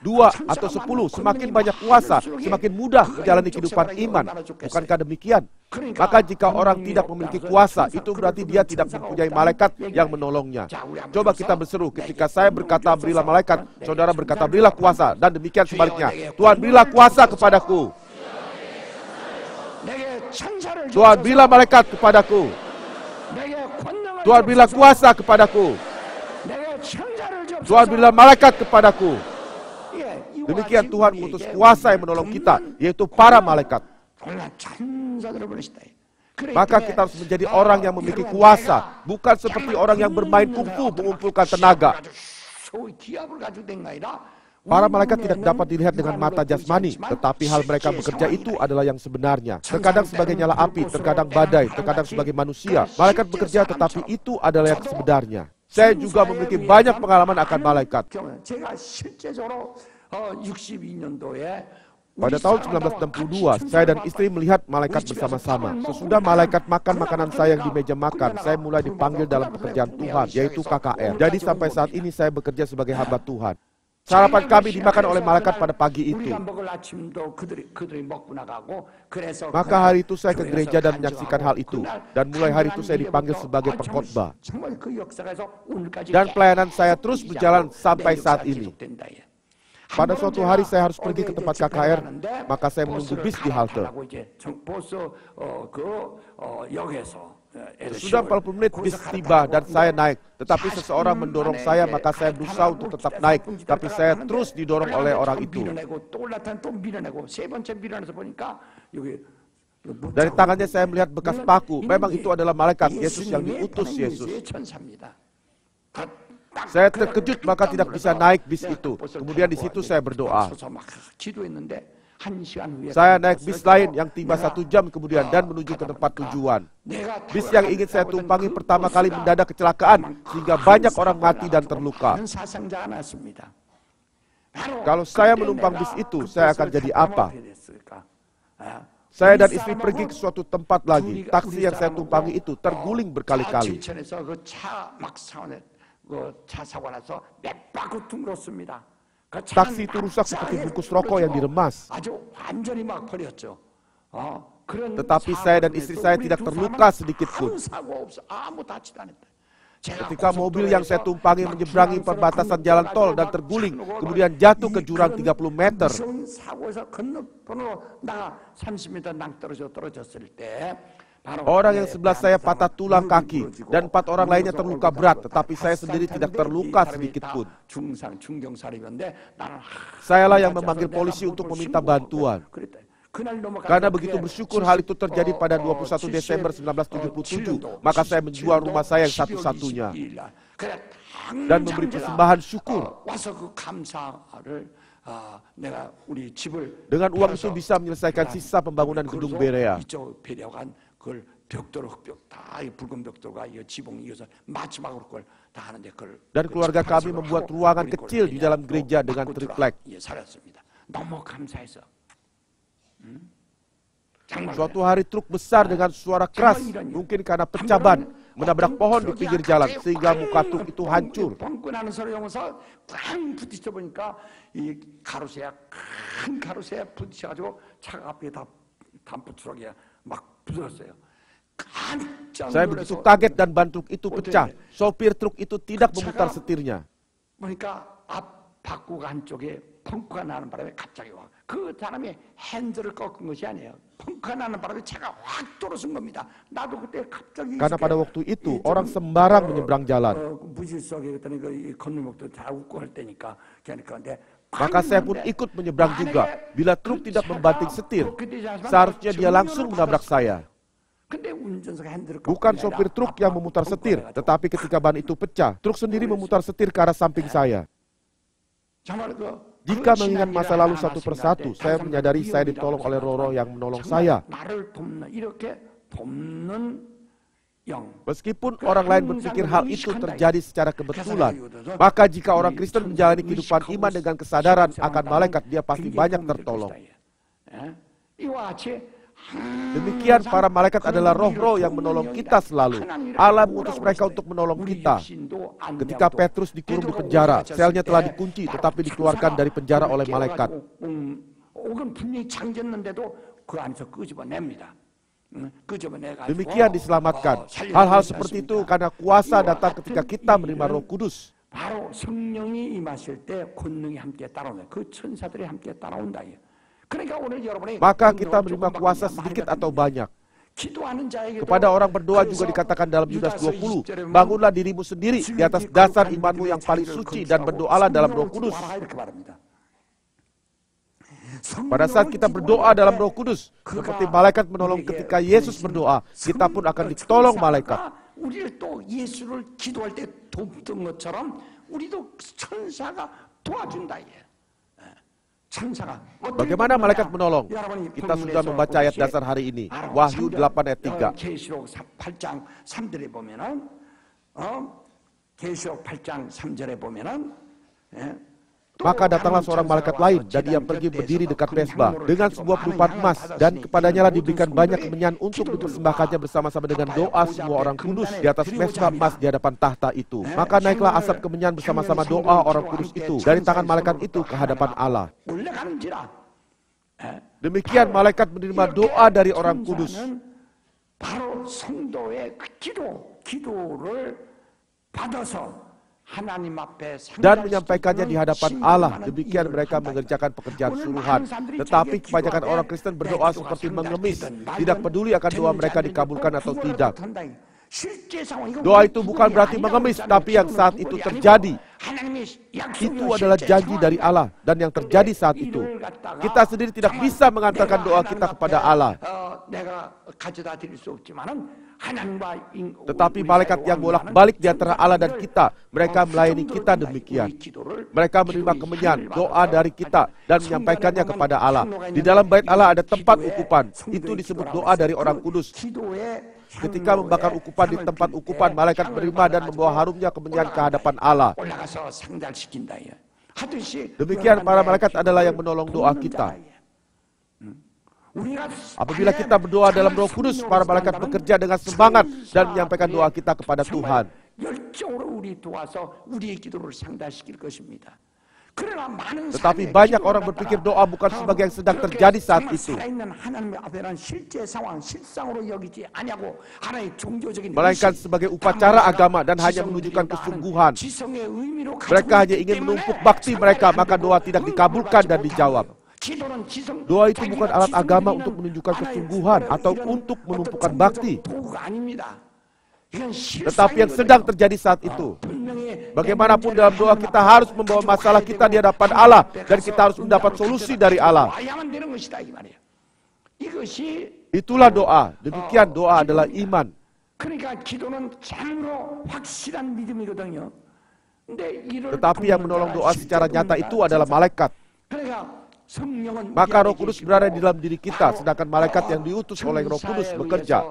2, atau 10, semakin banyak kuasa, semakin mudah menjalani kehidupan iman. Bukankah demikian? Maka jika orang tidak memiliki kuasa, itu berarti dia tidak mempunyai malaikat yang menolongnya. Coba kita berseru, ketika saya berkata berilah malaikat, saudara berkata berilah kuasa, dan demikian sebaliknya. Tuhan berilah kuasa kepadaku. Tuhan berilah malaikat kepadaku. Tuhan berilah kuasa kepadaku. Tuhan berilah malaikat kepadaku. Demikian Tuhan mengutus kuasa yang menolong kita, yaitu para malaikat. Maka kita harus menjadi orang yang memiliki kuasa, bukan seperti orang yang bermain kungfu mengumpulkan tenaga. Para malaikat tidak dapat dilihat dengan mata jasmani, tetapi hal mereka bekerja itu adalah yang sebenarnya. Terkadang sebagai nyala api, terkadang badai, terkadang sebagai manusia. Malaikat bekerja, tetapi itu adalah yang sebenarnya. Saya juga memiliki banyak pengalaman akan malaikat. Pada tahun 1962, saya dan istri melihat malaikat bersama-sama. Sesudah malaikat makan makanan saya yang di meja makan, saya mulai dipanggil dalam pekerjaan Tuhan, yaitu KKR. Jadi sampai saat ini saya bekerja sebagai hamba Tuhan. Sarapan kami dimakan oleh malaikat pada pagi itu. Maka hari itu saya ke gereja dan menyaksikan hal itu. Dan mulai hari itu saya dipanggil sebagai pengkhotbah. Dan pelayanan saya terus berjalan sampai saat ini. Pada suatu hari saya harus pergi ke tempat KKR, maka saya menunggu bis di halte. Sudah 40 menit bis tiba dan saya naik, tetapi seseorang mendorong saya, maka saya berusaha untuk tetap naik, tapi saya terus didorong oleh orang itu. Dari tangannya saya melihat bekas paku, memang itu adalah malaikat Yesus yang diutus Yesus. Saya terkejut maka tidak bisa naik bis itu. Kemudian di situ saya berdoa. Saya naik bis lain yang tiba 1 jam kemudian dan menuju ke tempat tujuan. Bis yang ingin saya tumpangi pertama kali mendadak kecelakaan sehingga banyak orang mati dan terluka. Kalau saya menumpang bis itu, saya akan jadi apa? Saya dan istri pergi ke suatu tempat lagi. Taksi yang saya tumpangi itu terguling berkali-kali. Taksi itu rusak seperti bungkus rokok yang diremas. Tetapi saya dan istri saya tidak terluka sedikit pun. Ketika mobil yang saya tumpangi menyeberangi perbatasan jalan tol dan terguling, kemudian jatuh ke jurang 30 meter. Orang yang sebelah saya patah tulang kaki dan 4 orang lainnya terluka berat, tetapi saya sendiri tidak terluka sedikit pun. Sayalah yang memanggil polisi untuk meminta bantuan. Karena begitu bersyukur hal itu terjadi pada 21 Desember 1977, maka saya menjual rumah saya yang satu-satunya dan memberi persembahan syukur. Dengan uang itu bisa menyelesaikan sisa pembangunan gedung Berea. Dan keluarga kami membuat ruangan kecil di dalam gereja dengan triplek. Suatu hari truk besar dengan suara keras, mungkin karena pecah ban, menabrak pohon di pinggir jalan sehingga muka truk itu hancur. Saya begitu kaget dan ban truk itu pecah. Sopir truk itu tidak memutar setirnya. Karena pada waktu itu orang sembarang menyeberang jalan. Maka saya pun ikut menyeberang juga. Bila truk tidak membanting setir, seharusnya dia langsung menabrak saya. Bukan sopir truk yang memutar setir, tetapi ketika ban itu pecah, truk sendiri memutar setir ke arah samping saya. Jika mengingat masa lalu satu persatu, saya menyadari saya ditolong oleh roh-roh yang menolong saya. Meskipun orang lain berpikir hal itu terjadi secara kebetulan, maka jika orang Kristen menjalani kehidupan iman dengan kesadaran akan malaikat, dia pasti banyak tertolong. Demikian para malaikat adalah roh-roh yang menolong kita selalu. Allah mengutus mereka untuk menolong kita. Ketika Petrus dikurung di penjara, selnya telah dikunci tetapi dikeluarkan dari penjara oleh malaikat. Demikian diselamatkan. Hal-hal seperti itu karena kuasa datang ketika kita menerima Roh Kudus. Maka kita menerima kuasa sedikit atau banyak. Kepada orang berdoa juga dikatakan dalam Yudas 20, bangunlah dirimu sendiri di atas dasar imanmu yang paling suci dan berdoalah dalam Roh Kudus. Pada saat kita berdoa dalam Roh Kudus, seperti malaikat menolong ketika Yesus berdoa, kita pun akan ditolong malaikat. Bagaimana malaikat menolong? Kita sudah membaca ayat dasar hari ini, Wahyu 8 ayat 3. Maka datanglah seorang malaikat lain dan dia pergi berdiri dekat mesbah dengan sebuah pelupan emas dan kepadanya lah diberikan banyak kemenyan untuk dipersembahkannya bersama-sama dengan doa semua orang kudus di atas mesbah emas di hadapan tahta itu. Maka naiklah asap kemenyan bersama-sama doa orang kudus itu dari tangan malaikat itu ke hadapan Allah. Demikian malaikat menerima doa dari orang kudus. dan menyampaikannya di hadapan Allah. Demikian mereka mengerjakan pekerjaan suruhan. Tetapi kebanyakan orang Kristen berdoa seperti mengemis, tidak peduli akan doa mereka dikabulkan atau tidak. Doa itu bukan berarti mengemis, tapi yang saat itu terjadi. Itu adalah janji dari Allah dan yang terjadi saat itu. Kita sendiri tidak bisa mengantarkan doa kita kepada Allah. Tetapi malaikat yang bolak-balik di antara Allah dan kita, mereka melayani kita demikian. Mereka menerima kemenyan, doa dari kita dan menyampaikannya kepada Allah. Di dalam bait Allah ada tempat ukupan. Itu disebut doa dari orang kudus. Ketika membakar ukupan di tempat ukupan, malaikat menerima dan membawa harumnya kemenyan ke hadapan Allah. Demikian para malaikat adalah yang menolong doa kita. Apabila kita berdoa dalam Roh Kudus, para malaikat bekerja dengan semangat dan menyampaikan doa kita kepada Tuhan. Tetapi banyak orang berpikir doa bukan sebagai yang sedang terjadi saat itu, melainkan sebagai upacara agama dan hanya menunjukkan kesungguhan. Mereka hanya ingin menumpuk bakti mereka, maka doa tidak dikabulkan dan dijawab. Doa itu bukan alat agama untuk menunjukkan kesungguhan atau untuk menumpukan bakti, tetapi yang sedang terjadi saat itu. Bagaimanapun dalam doa kita harus membawa masalah kita di hadapan Allah dan kita harus mendapat solusi dari Allah. Itulah doa. Demikian doa adalah iman. Tetapi yang menolong doa secara nyata itu adalah malaikat. Maka Roh Kudus berada di dalam diri kita, sedangkan malaikat yang diutus oleh Roh Kudus bekerja.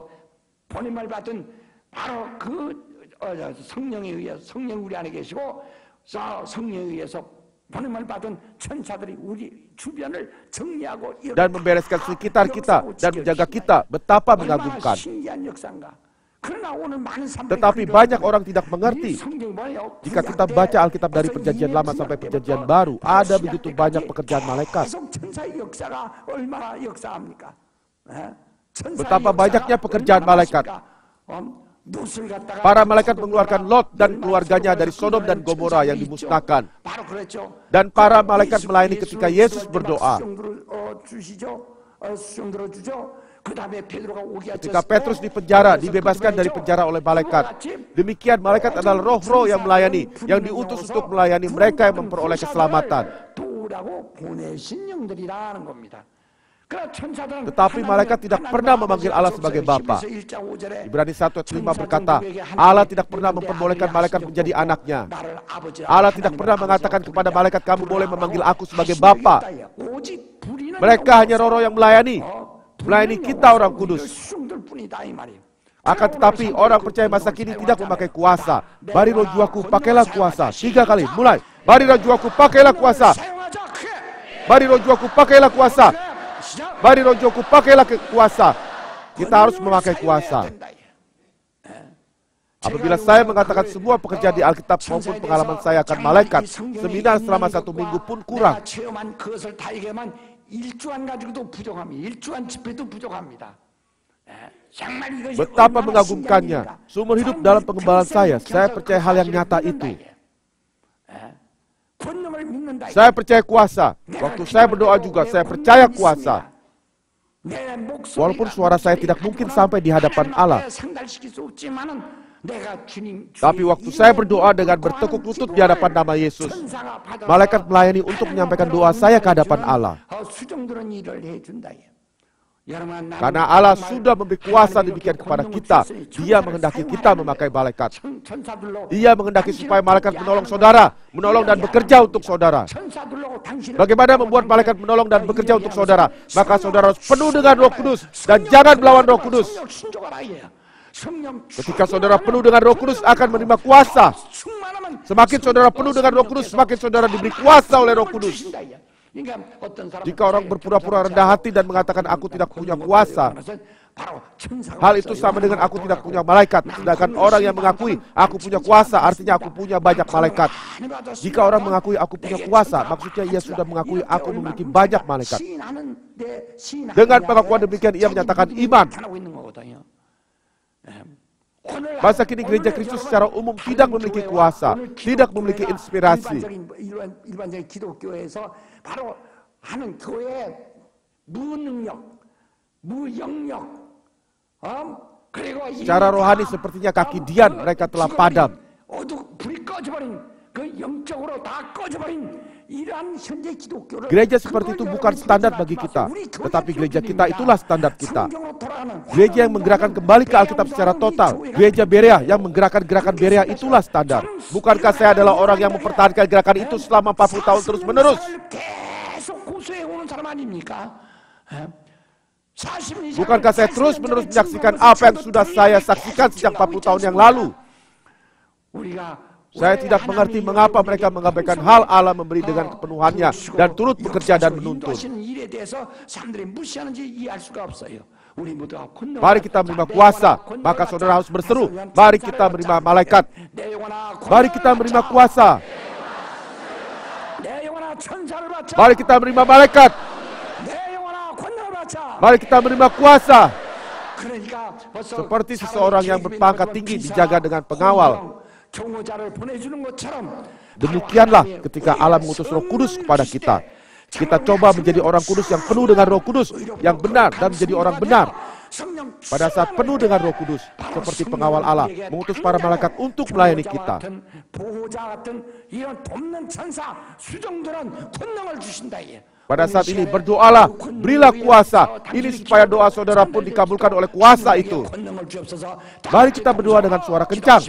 Dan membereskan sekitar kita dan menjaga kita. Betapa mengagumkan. Tetapi banyak orang tidak mengerti. Jika kita baca Alkitab dari Perjanjian Lama sampai Perjanjian Baru, ada begitu banyak pekerjaan malaikat. Betapa banyaknya pekerjaan malaikat. Para malaikat mengeluarkan Lot dan keluarganya dari Sodom dan Gomora yang dimusnahkan. Dan para malaikat melayani ketika Yesus berdoa. Ketika Petrus dipenjara, dibebaskan dari penjara oleh malaikat. Demikian malaikat adalah roh-roh yang melayani, yang diutus untuk melayani mereka yang memperoleh keselamatan. Tetapi malaikat tidak pernah memanggil Allah sebagai Bapa. Ibrani 1:5 berkata, Allah tidak pernah memperbolehkan malaikat menjadi anaknya. Allah tidak pernah mengatakan kepada malaikat, kamu boleh memanggil aku sebagai Bapa. Mereka hanya roh-roh yang melayani kita orang kudus. Akan tetapi orang percaya masa kini tidak memakai kuasa. Bari roh jiwaku, pakailah kuasa. 3 kali, mulai. Bari roh jiwaku, pakailah kuasa. Bari roh jiwaku, pakailah kuasa. Bari roh jiwaku, pakailah kuasa. Kita harus memakai kuasa. Apabila saya mengatakan semua pekerjaan di Alkitab maupun pengalaman saya akan malaikat, seminar selama 1 minggu pun kurang. Betapa mengagumkannya. Seumur hidup dalam pengembalaan saya percaya hal yang nyata itu. Saya percaya kuasa. Waktu saya berdoa juga, saya percaya kuasa. Walaupun suara saya tidak mungkin sampai di hadapan Allah. Tapi waktu saya berdoa dengan bertekuk lutut di hadapan nama Yesus, malaikat melayani untuk menyampaikan doa saya ke hadapan Allah. Karena Allah sudah memberi kuasa demikian kepada kita. Dia menghendaki kita memakai malaikat. Dia menghendaki supaya malaikat menolong saudara, menolong dan bekerja untuk saudara. Bagaimana membuat malaikat menolong dan bekerja untuk saudara? Maka saudara harus penuh dengan Roh Kudus dan jangan melawan Roh Kudus. Ketika saudara penuh dengan Roh Kudus akan menerima kuasa. Semakin saudara penuh dengan Roh Kudus, semakin saudara diberi kuasa oleh Roh Kudus. Jika orang berpura-pura rendah hati dan mengatakan aku tidak punya kuasa, hal itu sama dengan aku tidak punya malaikat. Sedangkan orang yang mengakui aku punya kuasa, artinya aku punya banyak malaikat. Jika orang mengakui aku punya kuasa, maksudnya ia sudah mengakui aku memiliki banyak malaikat. Dengan pengakuan demikian ia menyatakan iman. Masa kini gereja Kristus secara umum tidak memiliki kuasa, tidak memiliki inspirasi. 일반적인 기독교에서 바로 하는 교회의 무능력, 무영력, 그리고 Secara rohani sepertinya kaki Dian mereka telah padam. 불이 꺼져버린 그 영적으로 다 꺼져버린 이러한 현재 기독교를 Gereja seperti itu bukan standar bagi kita, tetapi gereja kita itulah standar kita. Gereja yang menggerakkan kembali ke Alkitab secara total, gereja Berea yang menggerakkan gerakan Berea itulah standar. Bukankah saya adalah orang yang mempertahankan gerakan itu selama 40 tahun terus-menerus? Bukankah saya terus-menerus menyaksikan apa yang sudah saya saksikan sejak 40 tahun yang lalu? Saya tidak mengerti mengapa mereka mengabaikan hal Allah memberi dengan kepenuhannya dan turut bekerja dan menuntun. Mari kita menerima kuasa, maka saudara harus berseru, mari kita menerima malaikat. Mari kita menerima kuasa. Mari kita menerima malaikat. Mari kita menerima kuasa. Seperti seseorang yang berpangkat tinggi dijaga dengan pengawal. Demikianlah ketika Allah mengutus Roh Kudus kepada kita. Kita coba menjadi orang kudus yang penuh dengan Roh Kudus, yang benar dan menjadi orang benar. Pada saat penuh dengan Roh Kudus, seperti pengawal Allah, mengutus para malaikat untuk melayani kita. Pada saat ini berdoalah, berilah kuasa. Ini supaya doa saudara pun dikabulkan oleh kuasa itu. Mari kita berdoa dengan suara kencang.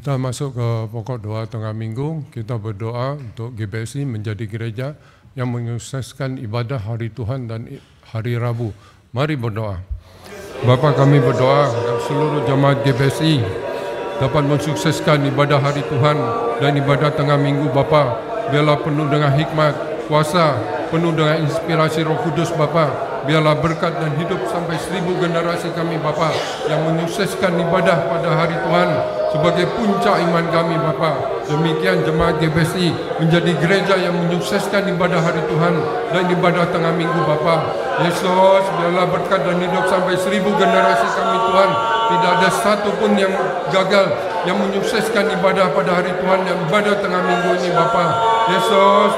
Kita masuk ke pokok doa tengah minggu. Kita berdoa untuk GBSI menjadi gereja yang menyukseskan ibadah hari Tuhan dan hari Rabu. Mari berdoa. Bapa, kami berdoa agar seluruh jemaat GBSI dapat mensukseskan ibadah hari Tuhan dan ibadah tengah minggu. Bapa, biarlah penuh dengan hikmat, kuasa, penuh dengan inspirasi Roh Kudus Bapa. Biarlah berkat dan hidup sampai 1000 generasi kami Bapa yang menyukseskan ibadah pada hari Tuhan sebagai puncak iman kami Bapa. Demikian jemaat GBSI menjadi gereja yang menyukseskan ibadah hari Tuhan dan ibadah tengah minggu Bapa. Yesus, biarlah berkat dan hidup sampai 1000 generasi kami Tuhan Tidak ada satu pun yang gagal yang menyukseskan ibadah pada hari Tuhan yang ibadah tengah minggu ini Bapa. Yesus.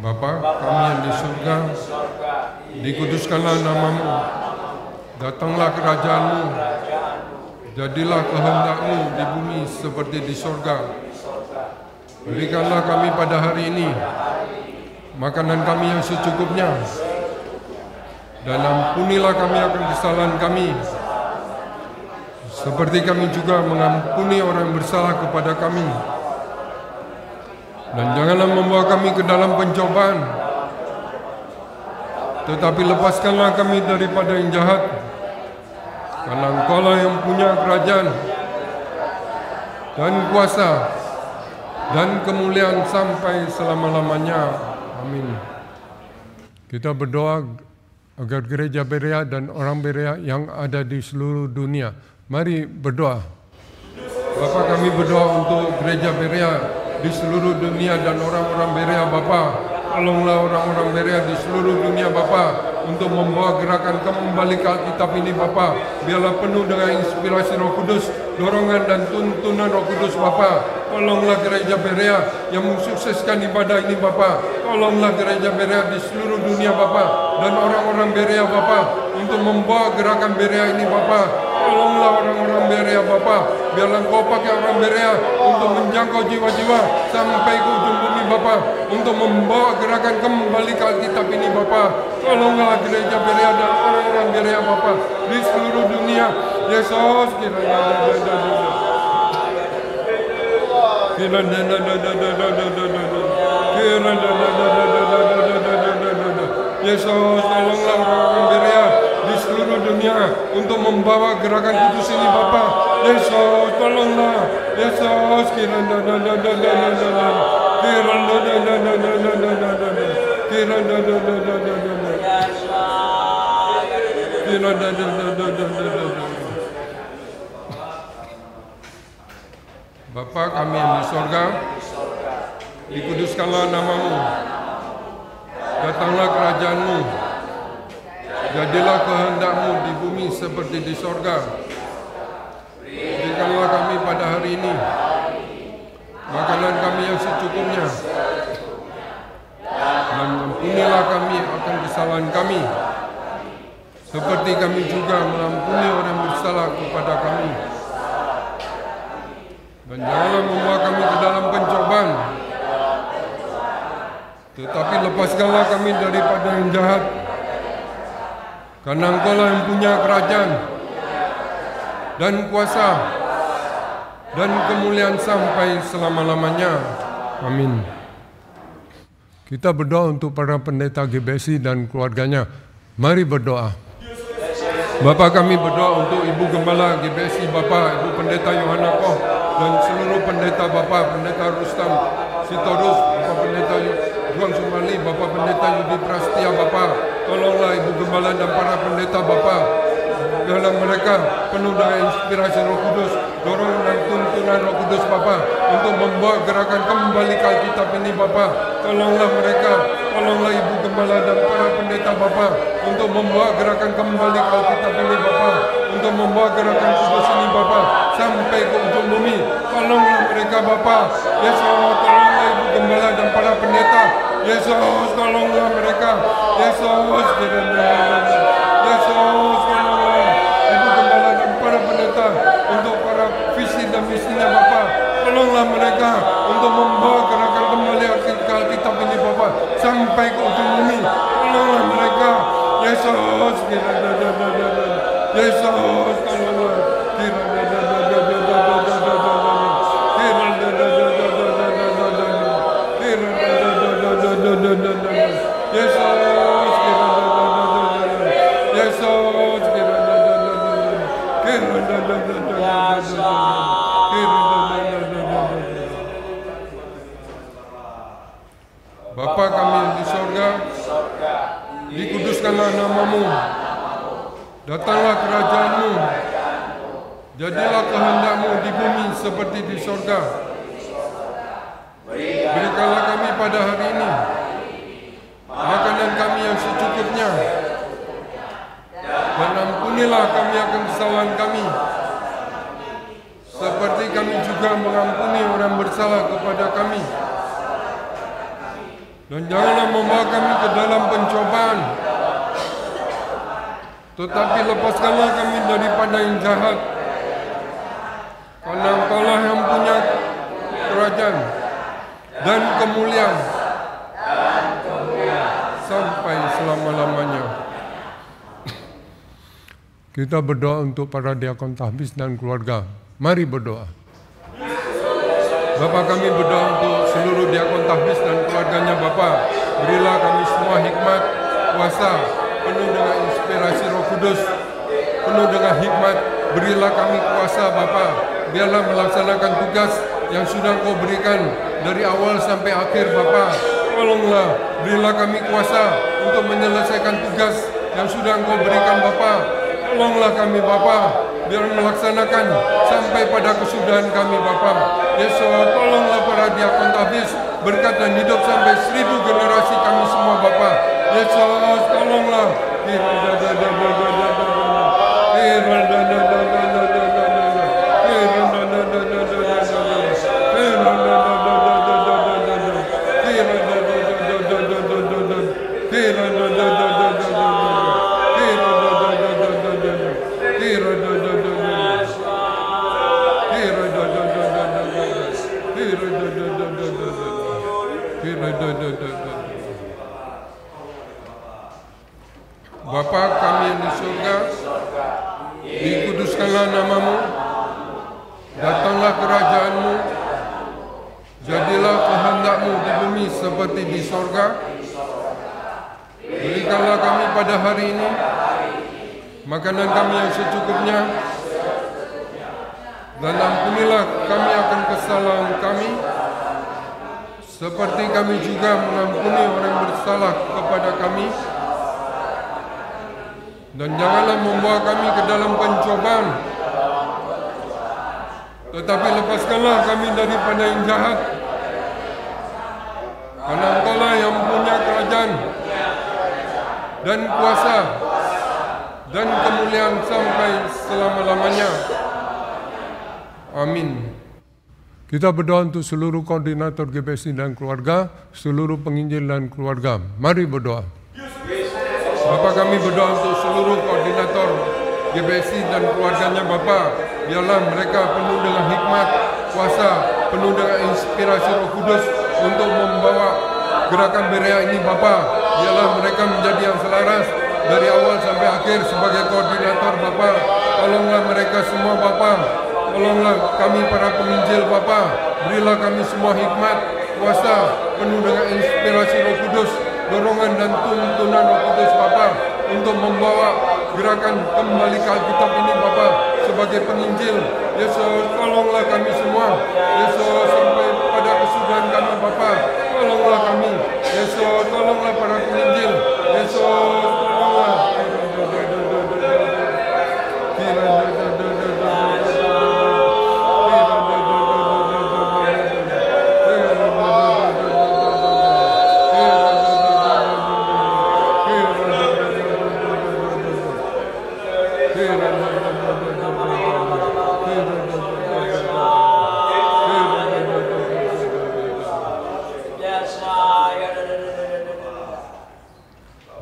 Bapa kami yang di surga, dikuduskanlah nama-Mu, datanglah kerajaan-Mu, jadilah kehendak-Mu di bumi seperti di surga. Berikanlah kami pada hari ini makanan kami yang secukupnya, dan ampunilah kami akan kesalahan kami, seperti kami juga mengampuni orang yang bersalah kepada kami. Dan janganlah membawa kami ke dalam pencobaan, tetapi lepaskanlah kami daripada yang jahat, karena Engkau-lah yang punya kerajaan dan kuasa dan kemuliaan sampai selama-lamanya. Amin. Kita berdoa agar gereja Berea dan orang Berea yang ada di seluruh dunia. Mari berdoa. Bapa, kami berdoa untuk gereja Berea di seluruh dunia dan orang-orang Berea Bapa. Tolonglah orang-orang Berea di seluruh dunia Bapa untuk membawa gerakan kembali ke Alkitab ini Bapa. Biarlah penuh dengan inspirasi Roh Kudus, dorongan dan tuntunan Roh Kudus Bapa. Tolonglah gereja Berea yang mensukseskan ibadah ini Bapa. Tolonglah gereja Berea di seluruh dunia Bapa dan orang-orang Berea Bapa untuk membawa gerakan Berea ini Bapa. Tolonglah orang-orang Berea Bapa. Biarlah Engkau pakai orang Berea untuk menjangkau jiwa-jiwa sampai ke ujung bumi Bapa, untuk membawa gerakan kembali ke Alkitab ini Bapa. Tolonglah gereja Berea dan orang-orang Berea Bapa di seluruh dunia. Yesus, Yesus, tolonglah orang-orang Berea di seluruh dunia untuk membawa gerakan kudus ini Bapa. Yesus, tolonglah. Yesus, Bapa kami yang di sorga, dikuduskanlah nama-Mu, datanglah kerajaan-Mu, jadilah kehendak-Mu di bumi seperti di sorga. Berikanlah kami pada hari ini makanan kami yang secukupnya, dan ampunilah kami akan kesalahan kami, seperti kami juga mengampuni orang yang bersalah kepada kami. Dan janganlah membawa kami ke dalam pencobaan, tetapi lepaskanlah kami daripada yang jahat, karena Engkau-lah yang punya kerajaan dan kuasa dan kemuliaan sampai selama-lamanya. Amin. Kita berdoa untuk para pendeta GBSI dan keluarganya. Mari berdoa. Bapa, kami berdoa untuk Ibu Gembala GBSI Bapa, Ibu Pendeta Yohana Koh, dan seluruh pendeta Bapa, Pendeta Rustam Sitorus, Bapak Pendeta Juan Sumali, Bapak Pendeta Yudi Prastia Bapa. Tolonglah Ibu Gembala dan para pendeta Bapa. Biarlah mereka penuh dengan inspirasi Roh Kudus, dorongan dan tuntunan Roh Kudus Bapa, untuk membawa gerakan kembali ke Alkitab ini Bapa. Tolonglah mereka, tolonglah Ibu Gembala dan para pendeta Bapa untuk membawa gerakan kembali ke Alkitab ini Bapa, untuk membawa gerakan kudus ini Bapa sampai ke ujung bumi. Tolonglah mereka Bapa. Yesus, tolonglah Ibu Gembala dan para pendeta. Yesus, tolonglah mereka. Yesus, tolonglah Ibu Gembala dan para pendeta untuk para visi dan misinya Bapa. Tolonglah mereka untuk membawa gerakan kembali ke Alkitab ini Bapa sampai ke ujung bumi. Tolonglah mereka. Yesus, Yesus, tolonglah. Yesus, Yesus, Bapa kami yang di sorga, dikuduskanlah namamu, datanglah kerajaanmu, jadilah kehendakmu di bumi seperti di sorga. Berikanlah kami pada hari ini makanan kami yang secukupnya, dan ampunilah kami akan kesalahan kami, seperti kami juga mengampuni orang bersalah kepada kami. Dan janganlah membawa kami ke dalam pencobaan, tetapi lepaskanlah kami daripada yang jahat, karena Engkaulah yang punya kerajaan dan kemuliaan sampai selama-lamanya. Kita berdoa untuk para diakon tahbiz dan keluarga. Mari berdoa. Bapa, kami berdoa untuk seluruh diakon tahbiz dan keluarganya. Bapa, berilah kami semua hikmat, kuasa, penuh dengan inspirasi Roh Kudus, penuh dengan hikmat. Berilah kami kuasa, Bapa. Biarlah melaksanakan tugas yang sudah Kau berikan dari awal sampai akhir, Bapa. Tolonglah, berilah kami kuasa untuk menyelesaikan tugas yang sudah Engkau berikan, Bapa. Tolonglah kami, Bapa, biar melaksanakan sampai pada kesudahan kami, Bapa. Yesus, tolonglah para diakon tahbiz, berkat dan hidup sampai 1000 generasi kami semua, Bapa. Yesus, tolonglah. Bapa kami yang di surga, dikuduskanlah namamu, datanglah kerajaanmu, jadilah kehendakmu di bumi seperti di sorga. Berikanlah kami pada hari ini makanan kami yang secukupnya, dan ampunilah kami akan kesalahan kami, seperti kami juga mengampuni orang bersalah kepada kami. Dan janganlah membawa kami ke dalam pencobaan, tetapi lepaskanlah kami daripada yang jahat, karena Engkaulah yang punya kerajaan dan kuasa dan kemuliaan sampai selama-lamanya. Amin. Kita berdoa untuk seluruh koordinator GBSI dan keluarga, seluruh penginjil dan keluarga. Mari berdoa. Bapa, kami berdoa untuk seluruh koordinator GBSI dan keluarganya, Bapa. Biarlah mereka penuh dengan hikmat, kuasa, penuh dengan inspirasi Roh Kudus untuk membawa gerakan Berea ini, Bapa. Biarlah mereka menjadi yang selaras dari awal sampai akhir sebagai koordinator, Bapa. Tolonglah mereka semua, Bapa. Tolonglah kami para penginjil, Bapa. Berilah kami semua hikmat, kuasa, penuh dengan inspirasi Roh Kudus, dorongan dan tuntunan Roh Kudus, Bapa, untuk membawa gerakan kembali ke Alkitab ini, Bapa, sebagai penginjil. Yesus, tolonglah kami semua. Yesus, sampai pada kesudahan kami, Bapa, tolonglah kami. Yesus, tolonglah para penginjil. Yesus, tolonglah.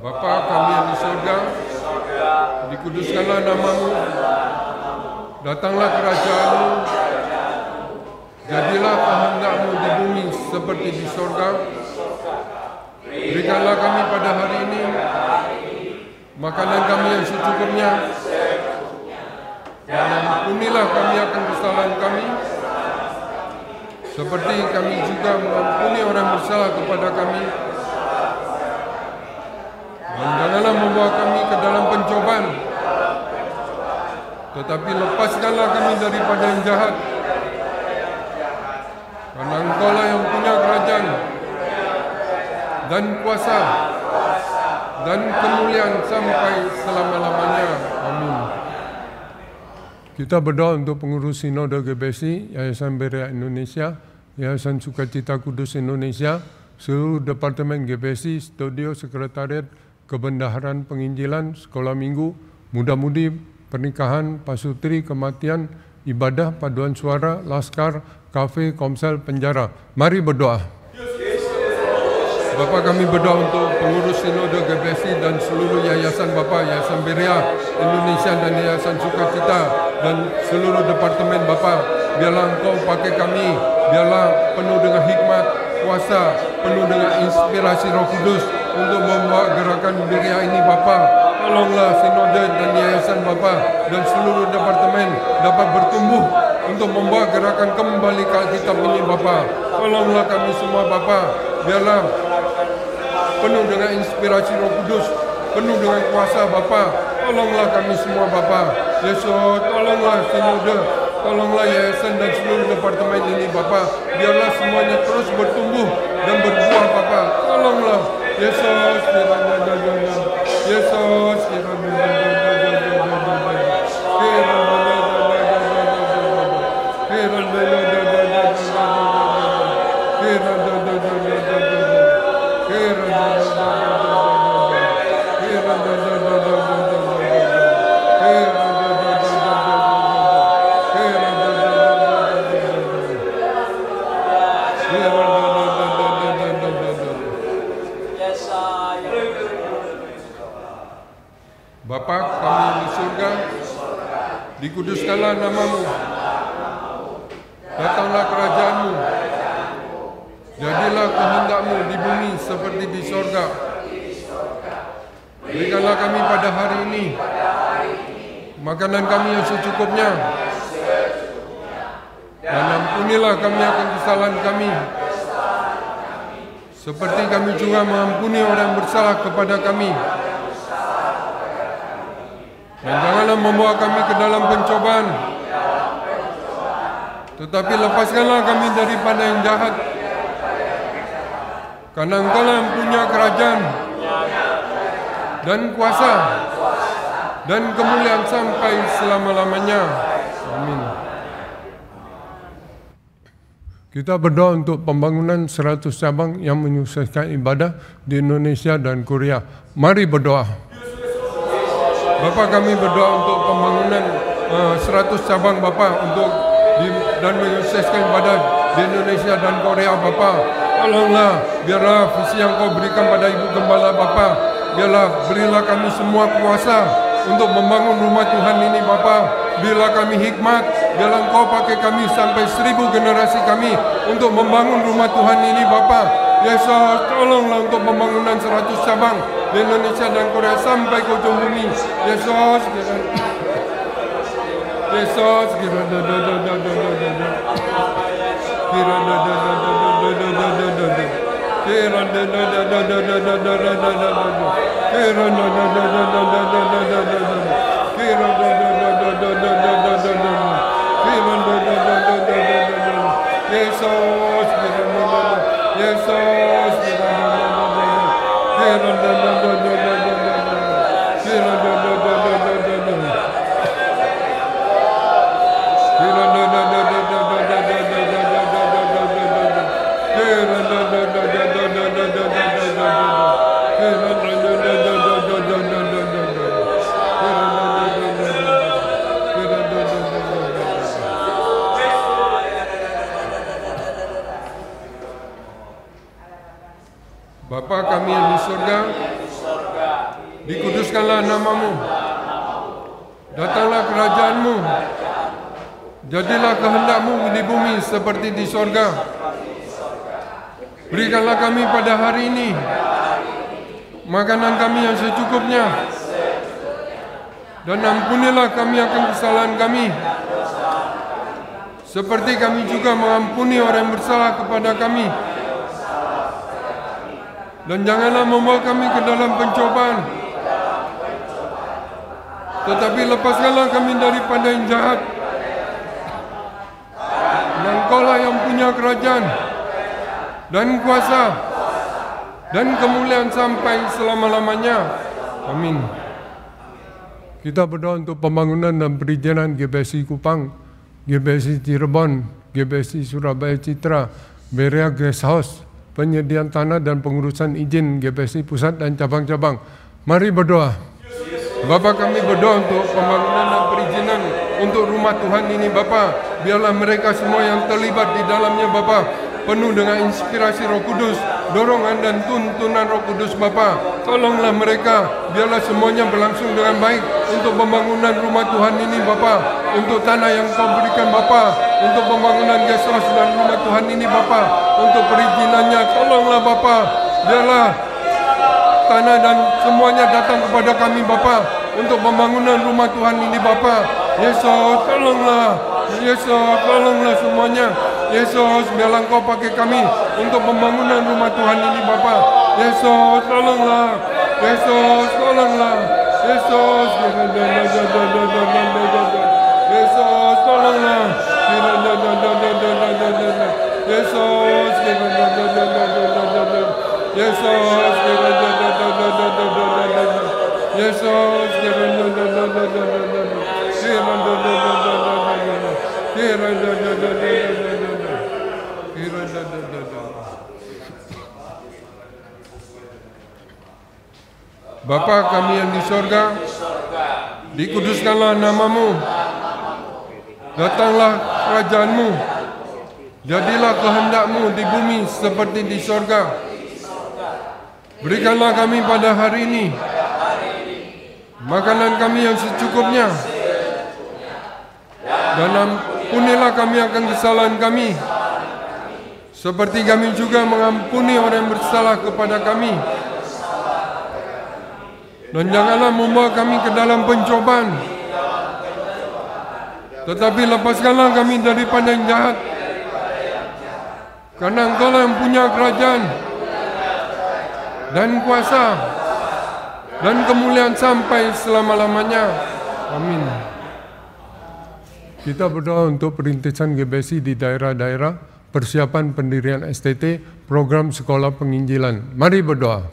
Bapa kami yang di surga, dikuduskanlah namamu, datanglah kerajaanmu, jadilah kehendakmu di bumi seperti di surga. Berikanlah kami pada hari ini makanan kami yang secukupnya, dan ampunilah kami akan kesalahan kami, seperti kami juga mengampuni orang bersalah kepada kami. tetapi lepaskanlah kami daripada yang jahat. Karena Engkau-lah yang punya kerajaan dan kuasa dan kemuliaan sampai selama-lamanya. Amin. Kita berdoa untuk pengurus Sinode GBSI, Yayasan Berea Indonesia, Yayasan Sukacita Kudus Indonesia, seluruh Departemen GBSI, Studio Sekretariat, Kebendaharaan Penginjilan, Sekolah Minggu, Muda-mudi, Pernikahan, Pasutri, Kematian, Ibadah, Paduan Suara, Laskar, Kafe, Komsel, Penjara. Mari berdoa. Bapa, kami berdoa untuk pengurus Sinode GBSI dan seluruh yayasan Bapa, Yayasan Berea Indonesia dan Yayasan Sukacita dan seluruh departemen Bapa. Biarlah Engkau pakai kami, biarlah penuh dengan hikmat, kuasa, penuh dengan inspirasi Roh Kudus untuk membawa gerakan Berea ini Bapa. Tolonglah Sinode dan yayasan Bapa dan seluruh departemen dapat bertumbuh untuk membawa gerakan kembali ke Alkitab ini Bapa. Tolonglah kami semua Bapa, biarlah penuh dengan inspirasi Roh Kudus, penuh dengan kuasa Bapa. Tolonglah kami semua Bapa. Yesus, tolonglah Sinode, tolonglah yayasan dan seluruh departemen ini Bapa. Biarlah semuanya terus bertumbuh dan berbuah Bapa. Tolonglah Yesus, Yesus, Bapa kami di surga, dikuduskanlah namamu, datanglah kerajaanmu, jadilah kehendakmu di bumi seperti di sorga. Berikanlah kami pada hari ini makanan kami yang secukupnya, dan ampunilah kami akan kesalahan kami, seperti kami juga mengampuni orang yang bersalah kepada kami. Dan janganlah membawa kami ke dalam pencobaan, tetapi lepaskanlah kami daripada yang jahat. Karena Engkau-lah yang punya kerajaan dan kuasa dan kemuliaan sampai selama-lamanya. Amin. Kita berdoa untuk pembangunan 100 cabang yang menyukseskan ibadah di Indonesia dan Korea. Mari berdoa. Bapa, kami berdoa untuk pembangunan 100 cabang Bapa dan menyukseskan ibadah di Indonesia dan Korea Bapa. Tolonglah, biarlah visi yang Kau berikan pada Ibu Gembala Bapa, biarlah berilah kami semua kuasa untuk membangun rumah Tuhan ini Bapa. Biarlah kami hikmat, biarlah Engkau pakai kami sampai 1000 generasi kami untuk membangun rumah Tuhan ini Bapa. Yesus, tolonglah untuk pembangunan 100 cabang di Indonesia dan Korea sampai ke ujung bumi. Yesus, Yesus, Bapa kami yang di surga, dikuduskanlah namamu, datanglah kerajaanmu, jadilah kehendakmu di bumi seperti di sorga. Berikanlah kami pada hari ini makanan kami yang secukupnya, dan ampunilah kami akan kesalahan kami, seperti kami juga mengampuni orang yang bersalah kepada kami. Dan janganlah membawa kami ke dalam pencobaan, tetapi lepaskanlah kami daripada yang jahat. Dan Engkau-lah yang punya kerajaan dan kuasa dan kemuliaan sampai selama-lamanya. Amin. Kita berdoa untuk pembangunan dan perizinan GBSI Kupang, GBSI Cirebon, GBSI Surabaya Citra, Beria Guest House, penyediaan tanah dan pengurusan izin GBSI Pusat dan cabang-cabang. Mari berdoa. Bapa, kami berdoa untuk pembangunan dan perizinan untuk rumah Tuhan ini, Bapa. Biarlah mereka semua yang terlibat di dalamnya, Bapa, penuh dengan inspirasi Roh Kudus, dorongan dan tuntunan Roh Kudus, Bapa. Tolonglah mereka, biarlah semuanya berlangsung dengan baik untuk pembangunan rumah Tuhan ini, Bapa. Untuk tanah yang Kau berikan, Bapa, untuk pembangunan guest house dan rumah Tuhan ini, Bapa. Untuk perizinannya, tolonglah Bapa. Biarlah tanah dan semuanya datang kepada kami, Bapa, untuk pembangunan rumah Tuhan ini, Bapa. Yesus, tolonglah. Yesus, tolonglah semuanya. Yesus, biarlah Engkau pakai kami untuk pembangunan rumah Tuhan ini, Bapa. Yesus, tolonglah. Yesus, tolonglah. Yesus, Yesus, tolonglah. Yesus, Bapa kami yang di sorga, dikuduskanlah namamu, datanglah kerajaanmu, jadilah kehendakmu di bumi seperti di sorga. Berikanlah kami pada hari ini makanan kami yang secukupnya, dan ampunilah kami akan kesalahan kami, seperti kami juga mengampuni orang yang bersalah kepada kami. Dan janganlah membawa kami ke dalam pencobaan, tetapi lepaskanlah kami daripada yang jahat. Karena Engkau-lah yang punya kerajaan dan kuasa dan kemuliaan sampai selama-lamanya. Amin. Kita berdoa untuk perintisan GBSI di daerah-daerah, persiapan pendirian STT, program sekolah penginjilan. Mari berdoa.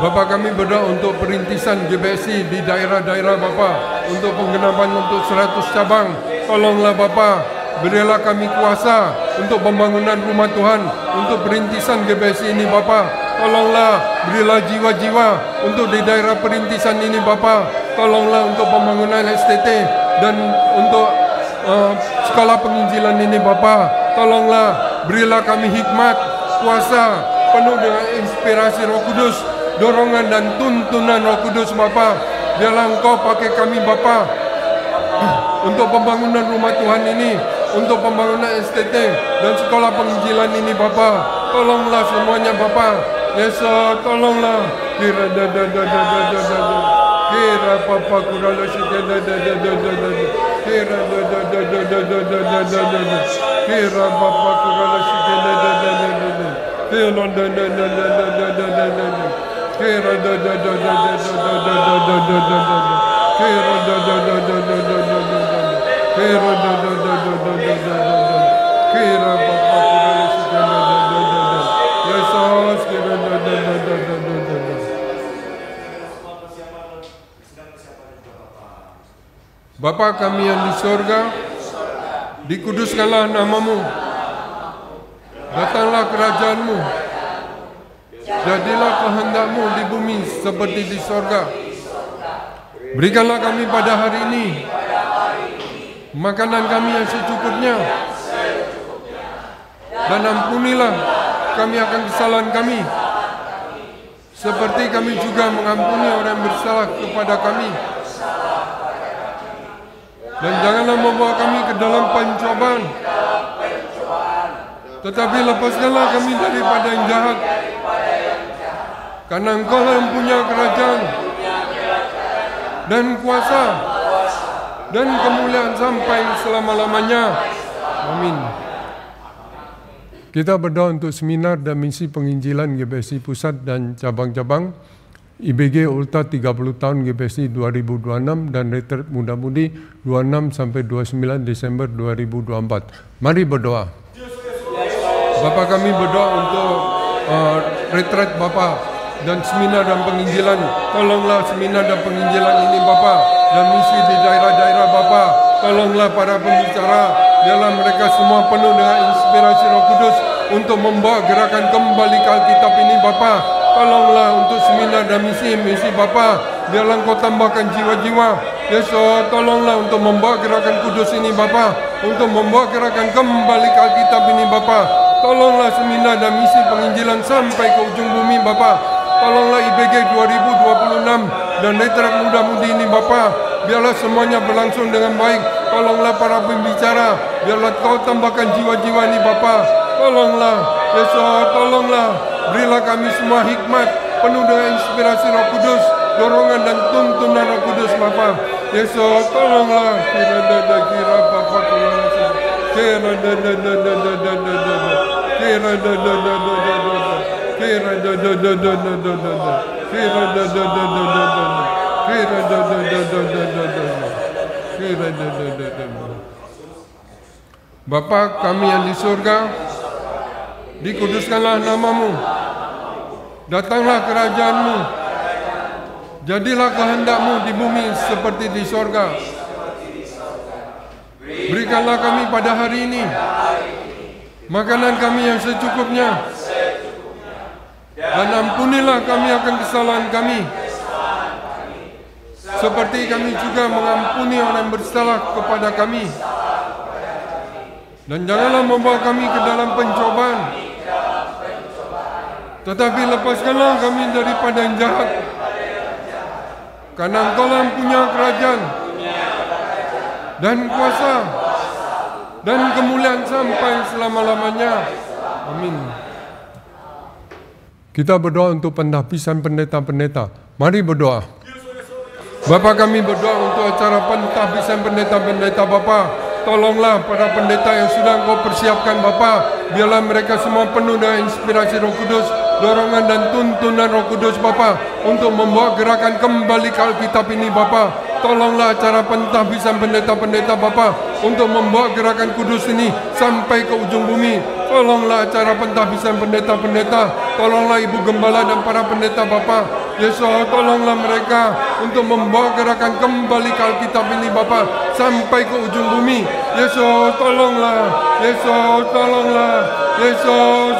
Bapa, kami berdoa untuk perintisan GBSI di daerah-daerah, Bapa, untuk penggenapan untuk 100 cabang. Tolonglah Bapa, berilah kami kuasa untuk pembangunan rumah Tuhan, untuk perintisan GBSI ini, Bapa. Tolonglah, berilah jiwa-jiwa untuk di daerah perintisan ini, Bapa. Tolonglah untuk pembangunan STT dan untuk sekolah penginjilan ini, Bapa. Tolonglah, berilah kami hikmat, kuasa, penuh dengan inspirasi Roh Kudus, dorongan dan tuntunan Roh Kudus, Bapa. Biarlah Engkau pakai kami, Bapa, untuk pembangunan rumah Tuhan ini, untuk pembangunan STT dan sekolah penginjilan ini, Bapa. Tolonglah semuanya, Bapa. Yesus, tolonglah. Kira Papa kurala kira kira Papa kurala Bapa kami yang di sorga, dikuduskanlah namamu, datanglah kerajaanmu, jadilah kehendakmu di bumi seperti di sorga. Berikanlah kami pada hari ini makanan kami yang secukupnya, dan ampunilah kami akan kesalahan kami, seperti kami juga mengampuni orang yang bersalah kepada kami. Dan janganlah membawa kami ke dalam pencobaan, tetapi lepaskanlah kami daripada yang jahat. Karena Engkau-lah yang punya kerajaan dan kuasa dan kemuliaan sampai selama-lamanya. Amin. Kita berdoa untuk seminar dan misi penginjilan GBSI Pusat dan cabang-cabang IBG Ulta 30 tahun GBSI 2026 dan Retret Muda-Mudi 26 sampai 29 Desember 2024. Mari berdoa. Bapa kami berdoa untuk retret Bapa dan seminar dan penginjilan. Tolonglah seminar dan penginjilan ini Bapa dan misi di daerah-daerah Bapa. Tolonglah para pembicara, biarlah mereka semua penuh dengan inspirasi Roh Kudus untuk membawa gerakan kembali ke Alkitab ini Bapa. Tolonglah untuk seminar dan misi Bapa, biarlah Engkau tambahkan jiwa-jiwa. Yesus, tolonglah untuk membawa gerakan kudus ini Bapa, untuk membawa gerakan kembali ke Alkitab ini Bapa. Tolonglah seminar dan misi penginjilan sampai ke ujung bumi Bapa. Tolonglah IBG 2026 dan Retret Muda-Mudi ini Bapa, biarlah semuanya berlangsung dengan baik. Tolonglah para pembicara, biarlah Kau tambahkan jiwa-jiwa ini Bapa. Tolonglah, Yesus, tolonglah. Berilah kami semua hikmat, penuh dengan inspirasi Roh Kudus, dorongan dan tuntunan Roh Kudus Bapa. Yesus, tolonglah. Kira Bapa Tuhan. Bapa kami yang di surga, dikuduskanlah namamu, datanglah kerajaanmu, jadilah kehendakmu di bumi seperti di sorga. Berikanlah kami pada hari ini makanan kami yang secukupnya, dan ampunilah kami akan kesalahan kami, seperti kami juga mengampuni orang yang bersalah kepada kami. Dan janganlah membawa kami ke dalam pencobaan, tetapi lepaskanlah kami daripada yang jahat. Karena Engkau-lah yang punya kerajaan dan kuasa dan kemuliaan sampai selama-lamanya. Amin. Kita berdoa untuk pentabisan pendeta-pendeta. Mari berdoa. Bapa kami berdoa untuk acara pentabisan pendeta-pendeta Bapa. Tolonglah para pendeta yang sudah Engkau persiapkan Bapa. Biarlah mereka semua penuh dengan inspirasi Roh Kudus, dorongan dan tuntunan Roh Kudus Bapa, untuk membawa gerakan kembali ke Alkitab ini Bapa. Tolonglah acara pentabisan pendeta-pendeta Bapa untuk membawa gerakan kudus ini sampai ke ujung bumi. Tolonglah acara pentabisan pendeta-pendeta. Tolonglah Ibu Gembala dan para pendeta Bapa. Yesus, tolonglah mereka untuk membawa gerakan kembali ke Alkitab ini Bapa sampai ke ujung bumi. Yesus, tolonglah. Yesus, tolonglah. Yesus,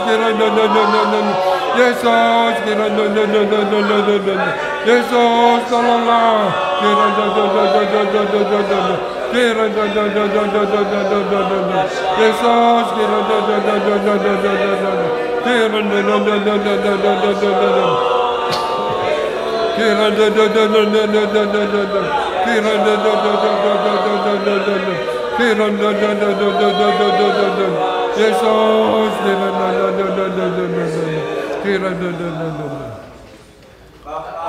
Yesus, Yesus, tolonglah.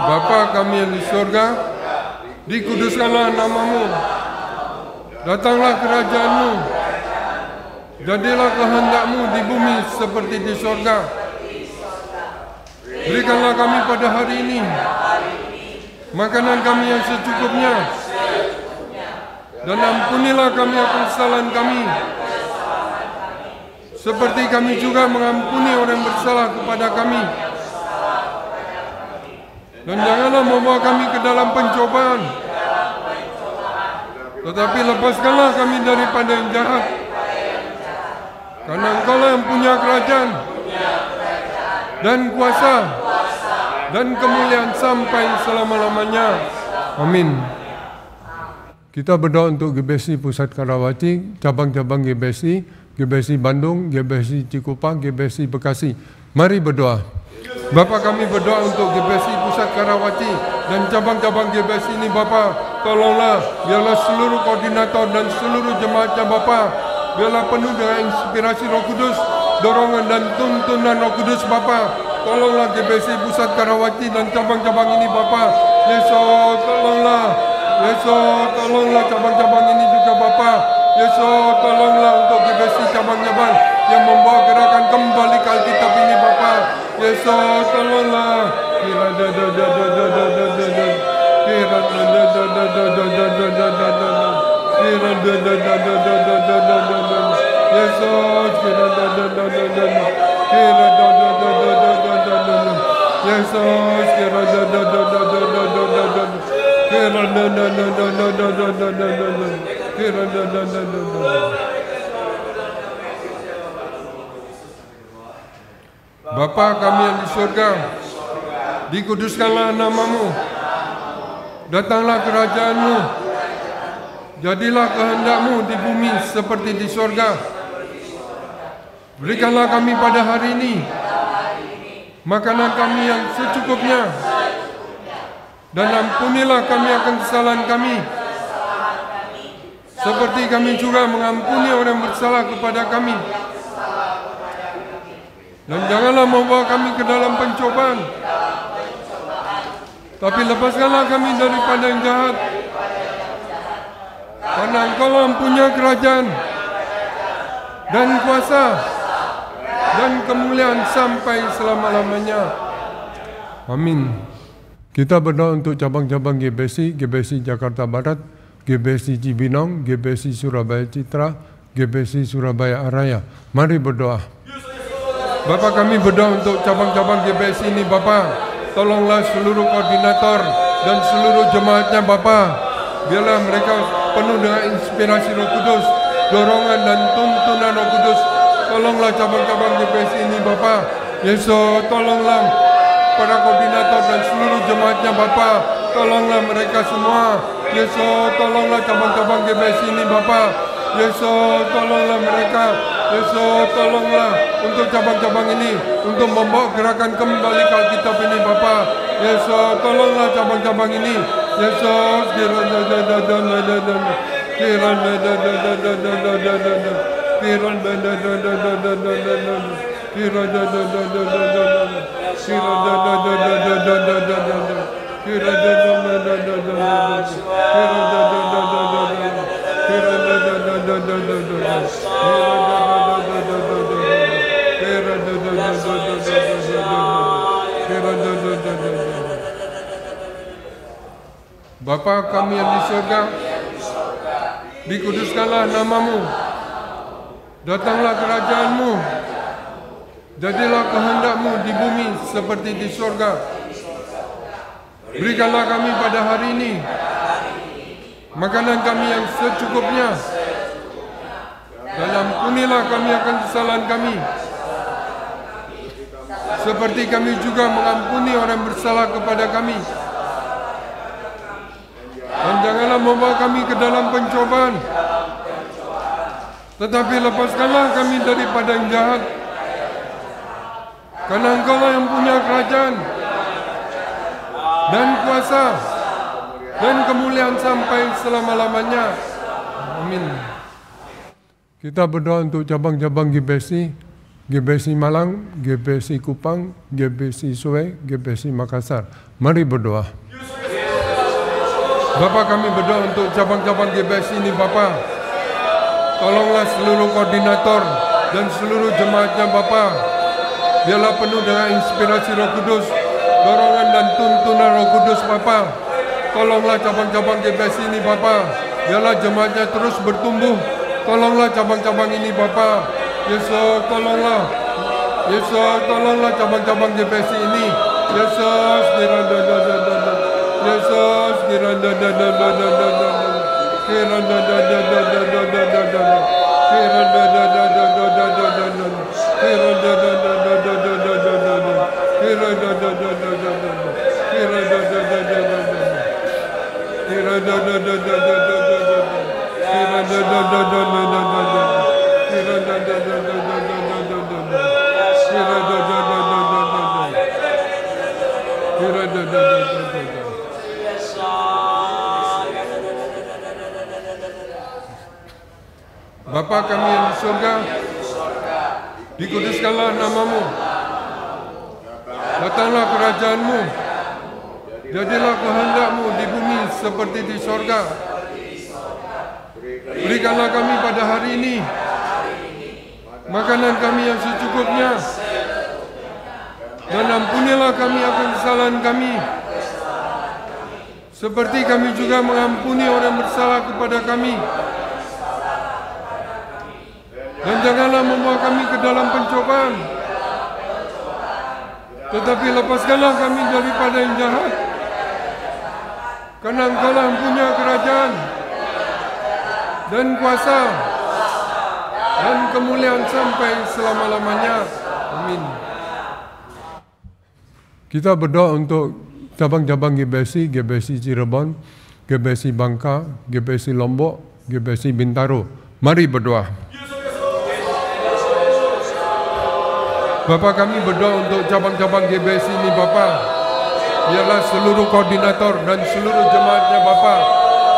Bapa kami yang di surga, dikuduskanlah namamu, datanglah kerajaanmu, jadilah kehendakmu di bumi seperti di surga. Berikanlah kami pada hari ini makanan kami yang secukupnya, dan ampunilah kami akan kesalahan kami, seperti kami juga mengampuni orang yang bersalah kepada kami. Dan janganlah membawa kami ke dalam pencobaan, tetapi lepaskanlah kami daripada yang jahat. Karena Engkau-lah yang punya kerajaan dan kuasa dan kemuliaan sampai selama-lamanya. Amin. Kita berdoa untuk GBSI Pusat Karawaci, cabang-cabang GBSI, GBSI Bandung, GBSI Cikupa, GBSI Bekasi. Mari berdoa. Bapa kami berdoa untuk GBSI Pusat Karawaci dan cabang-cabang GBSI ini Bapa. Tolonglah, biarlah seluruh koordinator dan seluruh jemaatnya Bapa, biarlah penuh dengan inspirasi Roh Kudus, dorongan dan tuntunan Roh Kudus Bapa. Tolonglah GBSI Pusat Karawaci dan cabang-cabang ini Bapa. Yesus, tolonglah. Yesus, tolonglah cabang-cabang ini juga Bapa. Yesus, tolonglah untuk GBSI cabang-cabang yang membawa gerakan kembali ke Alkitab ini Bapa. Yesus, tolonglah. Bapa kami yang di surga, dikuduskanlah namamu, datanglah kerajaanmu, jadilah kehendakmu di bumi seperti di surga. Berikanlah kami pada hari ini makanan kami yang secukupnya, dan ampunilah kami akan kesalahan kami, seperti kami juga mengampuni orang yang bersalah kepada kami. Dan janganlah membawa kami ke dalam pencobaan, tapi lepaskanlah kami daripada yang jahat. Karena Engkau yang punya kerajaan dan kuasa dan kemuliaan sampai selama-lamanya. Amin. Kita berdoa untuk cabang-cabang GBC, GBC Jakarta Barat, GBC Cibinong, GBC Surabaya Citra, GBC Surabaya Araya. Mari berdoa. Bapa, kami berdoa untuk cabang-cabang GBC ini, Bapa. Tolonglah seluruh koordinator dan seluruh jemaatnya, Bapa. Biarlah mereka penuh dengan inspirasi Roh Kudus, dorongan dan tuntunan Roh Kudus. Tolonglah cabang-cabang GBC ini, Bapa. Yesus, tolonglah para koordinator dan seluruh jemaatnya, Bapa. Tolonglah mereka semua. Yesus, tolonglah cabang-cabang GBC ini, Bapa. Yesus, tolonglah mereka. Yesus, tolonglah untuk cabang-cabang ini, untuk membawa gerakan kembali ke Alkitab ini, Bapa. Yesus, tolonglah cabang-cabang ini. Yesus, Bapa kami yang di surga, dikuduskanlah namamu, datanglah kerajaanmu, jadilah kehendakmu di bumi seperti di surga. Berikanlah kami pada hari ini makanan kami yang secukupnya, dan ampunilah kami akan kesalahan kami, seperti kami juga mengampuni orang bersalah kepada kami. Dan janganlah membawa kami ke dalam pencobaan, tetapi lepaskanlah kami daripada yang jahat. Karena Engkau yang punya kerajaan dan kuasa dan kemuliaan sampai selama-lamanya. Amin. Kita berdoa untuk cabang-cabang GBC, GBC Malang, GBC Kupang, GBC Sue, GBC Makassar. Mari berdoa. Bapa, kami berdoa untuk cabang-cabang GBC ini, Bapa. Tolonglah seluruh koordinator dan seluruh jemaatnya, Bapa. Biarlah penuh dengan inspirasi Roh Kudus, dorongan dan tuntunan Roh Kudus, Bapa. Tolonglah cabang-cabang GBC ini, Bapa. Biarlah jemaatnya terus bertumbuh. Tolonglah cabang-cabang ini, Bapa. Yesus, tolonglah. Yesus, tolonglah cabang-cabang GBC ini. Yesus, Yesus, Bapa kami yang di surga, dikuduskanlah namamu, datanglah kerajaanmu, jadilah kehendakmu di bumi seperti di surga. Berikanlah kami pada hari ini makanan kami yang secukupnya, Dan ampunilah kami akan kesalahan kami, seperti kami juga mengampuni orang bersalah kepada kami. Dan janganlah membawa kami ke dalam pencobaan, tetapi lepaskanlah kami daripada yang jahat. Karena Engkau-lah yang punya kerajaan dan kuasa dan kemuliaan sampai selama-lamanya. Amin. Kita berdoa untuk cabang-cabang GBSI, GBSI Cirebon, GBSI Bangka, GBSI Lombok, GBSI Bintaro. Mari berdoa. Bapa, kami berdoa untuk cabang-cabang GBSI ini Bapa. Biarlah seluruh koordinator dan seluruh jemaatnya Bapa,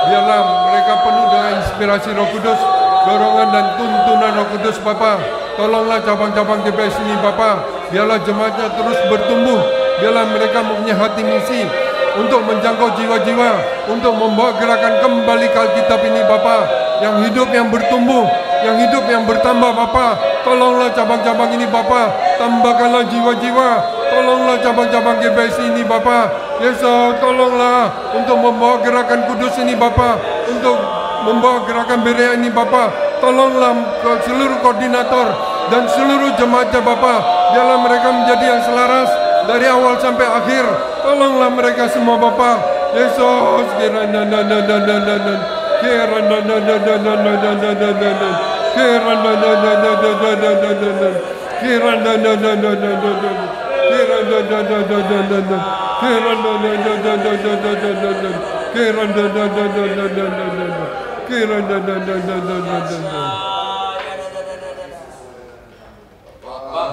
biarlah mereka penuh dengan inspirasi Roh Kudus, dorongan dan tuntunan Roh Kudus Bapa. Tolonglah cabang-cabang GBSI ini Bapa, biarlah jemaatnya terus bertumbuh, biarlah mereka mempunyai hati misi untuk menjangkau jiwa-jiwa, untuk membawa gerakan kembali ke Alkitab ini Bapa, yang hidup, yang bertumbuh, yang hidup, yang bertambah Bapa. Tolonglah cabang-cabang ini Bapa, tambahkanlah jiwa-jiwa. Tolonglah cabang-cabang GBSI ini Bapa. Yesus, tolonglah untuk membawa gerakan kudus ini Bapa, untuk membawa gerakan Berea ini Bapa. Tolonglah seluruh koordinator dan seluruh jemaatnya Bapa, biarlah mereka menjadi yang selaras dari awal sampai akhir. Tolonglah mereka semua Bapa. Yesus,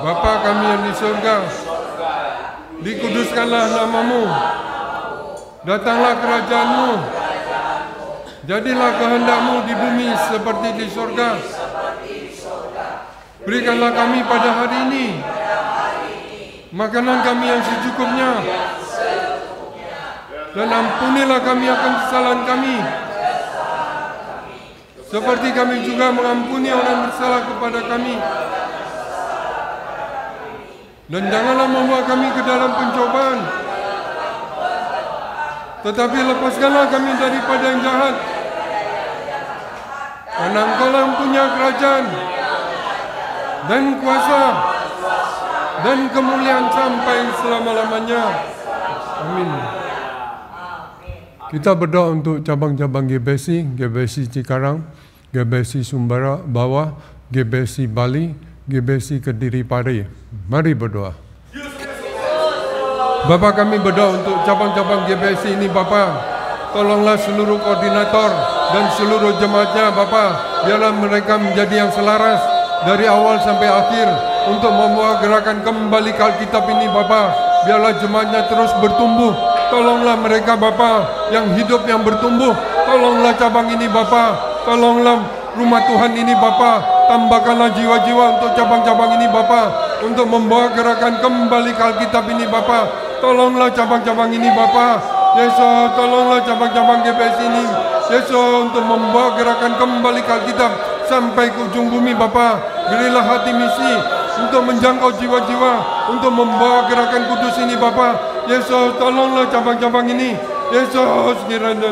Bapa kami yang di surga, dikuduskanlah namamu, datanglah kerajaanmu, jadilah kehendakmu di bumi seperti di surga. Berikanlah kami pada hari ini makanan kami yang secukupnya, dan ampunilah kami akan kesalahan kami, seperti kami juga mengampuni orang bersalah kepada kami. Dan janganlah membawa kami ke dalam pencobaan, tetapi lepaskanlah kami daripada yang jahat. Karena Engkau-lah yang punya kerajaan dan kuasa dan kemuliaan sampai selama-lamanya. Amin. Kita berdoa untuk cabang-cabang GBSI, GBSI Cikarang, GBSI Sumber Bawah, GBSI Bali, GBSI Kediri Pare. Mari berdoa. Bapa, kami berdoa untuk cabang-cabang GBSI ini Bapa. Tolonglah seluruh koordinator dan seluruh jemaatnya Bapa, biarlah mereka menjadi yang selaras dari awal sampai akhir untuk membawa gerakan kembali ke Alkitab ini Bapa. Biarlah jemaatnya terus bertumbuh. Tolonglah mereka Bapa, yang hidup, yang bertumbuh. Tolonglah cabang ini Bapa. Tolonglah rumah Tuhan ini Bapa. Tambahkanlah jiwa-jiwa untuk cabang-cabang ini Bapa, untuk membawa gerakan kembali ke Alkitab ini Bapa. Tolonglah cabang-cabang ini Bapa. Yesus, tolonglah cabang-cabang GBSI ini Yesus, untuk membawa gerakan kembali ke Alkitab sampai ke ujung bumi Bapa. Berilah hati misi untuk menjangkau jiwa-jiwa, untuk membawa gerakan kudus ini Bapa. Yesus, tolonglah cabang-cabang ini Yesus. Yesus,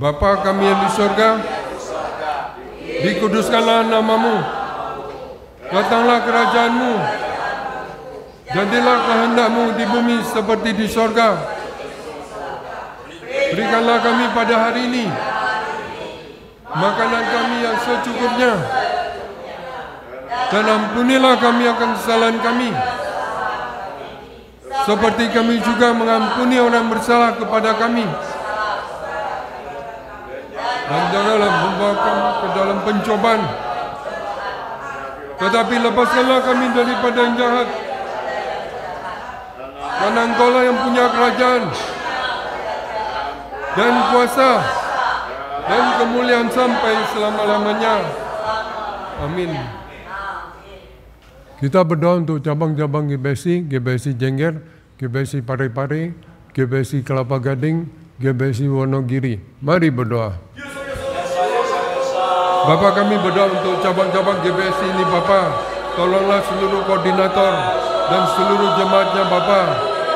Bapa kami yang di surga, dikuduskanlah namamu, datanglah kerajaanmu, jadilah kehendakmu di bumi seperti di surga. Berikanlah kami pada hari ini makanan kami yang secukupnya, dan ampunilah kami akan kesalahan kami, seperti kami juga mengampuni orang bersalah kepada kami. Dan janganlah membawa kami ke dalam pencobaan, tetapi lepaskanlah kami daripada yang jahat. Karena Engkau-lah yang punya kerajaan dan kuasa dan kemuliaan sampai selama-lamanya. Amin. Kita berdoa untuk cabang-cabang GBSI, GBSI Jengger, GBSI Parepare, GBSI Kelapa Gading, GBSI Wonogiri. Mari berdoa. Bapa, kami berdoa untuk cabang-cabang GBSI ini Bapa. Tolonglah seluruh koordinator dan seluruh jemaatnya Bapa.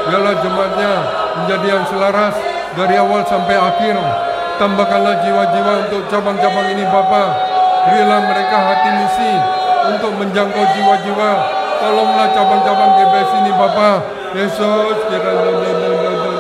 Biarlah jemaatnya menjadi yang selaras dari awal sampai akhir. Tambahkanlah jiwa-jiwa untuk cabang-cabang ini Bapa. Berilah mereka hati misi untuk menjangkau jiwa-jiwa. Tolonglah cabang-cabang GBSI ini Bapa. Yesus kira Bapa Yesus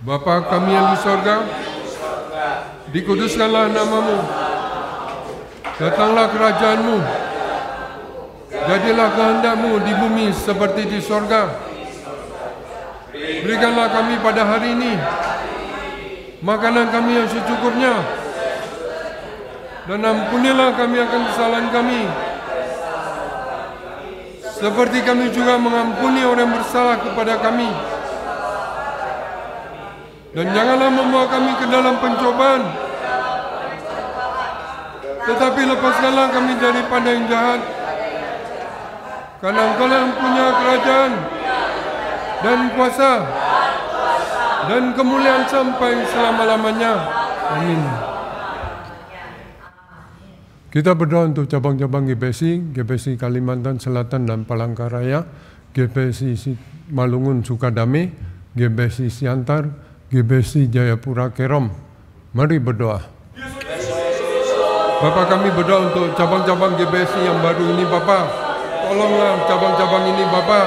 Bapa kami yang di sorga, dikuduskanlah namamu, datanglah kerajaanmu, jadilah kehendakmu di bumi seperti di sorga. Berikanlah kami pada hari ini makanan kami yang secukupnya, dan ampunilah kami akan kesalahan kami, seperti kami juga mengampuni orang yang bersalah kepada kami. Dan janganlah membawa kami ke dalam pencobaan, tetapi lepaskanlah kami daripada yang jahat. Karena Engkau yang punya kerajaan dan kuasa dan kemuliaan sampai selama-lamanya. Amin. Kita berdoa untuk cabang-cabang GBSI, GBSI Kalimantan Selatan dan Palangkaraya, GBSI Malungun Sukadame, GBSI Siantar, GBSI Jayapura Kerom. Mari berdoa. Bapa, kami berdoa untuk cabang-cabang GBSI yang baru ini Bapa. Tolonglah cabang-cabang ini Bapa.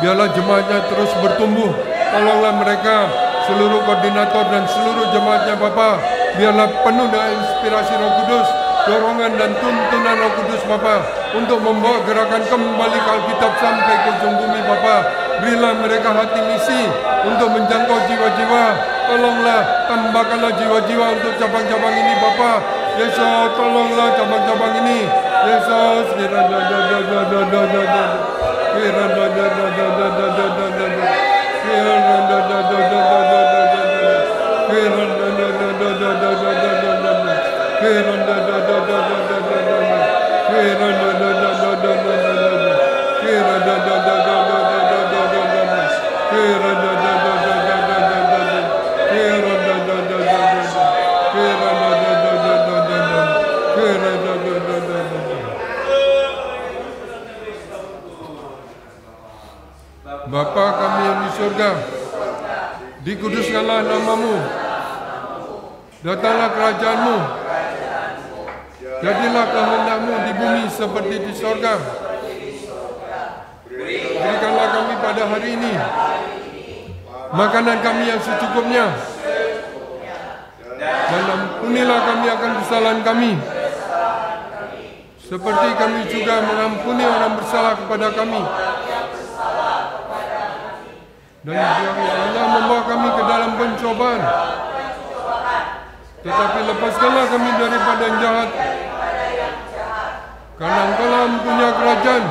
Biarlah jemaatnya terus bertumbuh. Tolonglah mereka, seluruh koordinator dan seluruh jemaatnya Bapa. Biarlah penuh dengan inspirasi Roh Kudus, dorongan dan tuntunan Roh Kudus Bapa, untuk membawa gerakan kembali ke Alkitab sampai ke ujung bumi Bapa. Berilah mereka hati misi untuk menjangkau jiwa-jiwa. Tolonglah, tambahkanlah jiwa-jiwa untuk cabang-cabang ini Bapa. Yesus, tolonglah cabang-cabang ini. Yesus, Bapa kami yang di surga, dikuduskanlah namamu, datanglah kerajaanmu, jadilah kehendakmu di bumi seperti di surga. Berikanlah kami pada hari ini makanan kami yang secukupnya, dan ampunilah kami akan kesalahan kami, seperti kami juga mengampuni orang bersalah kepada kami. Dan janganlah membawa kami ke dalam pencobaan, tetapi lepaskanlah kami daripada yang jahat. Karena Engkau mempunyai kerajaan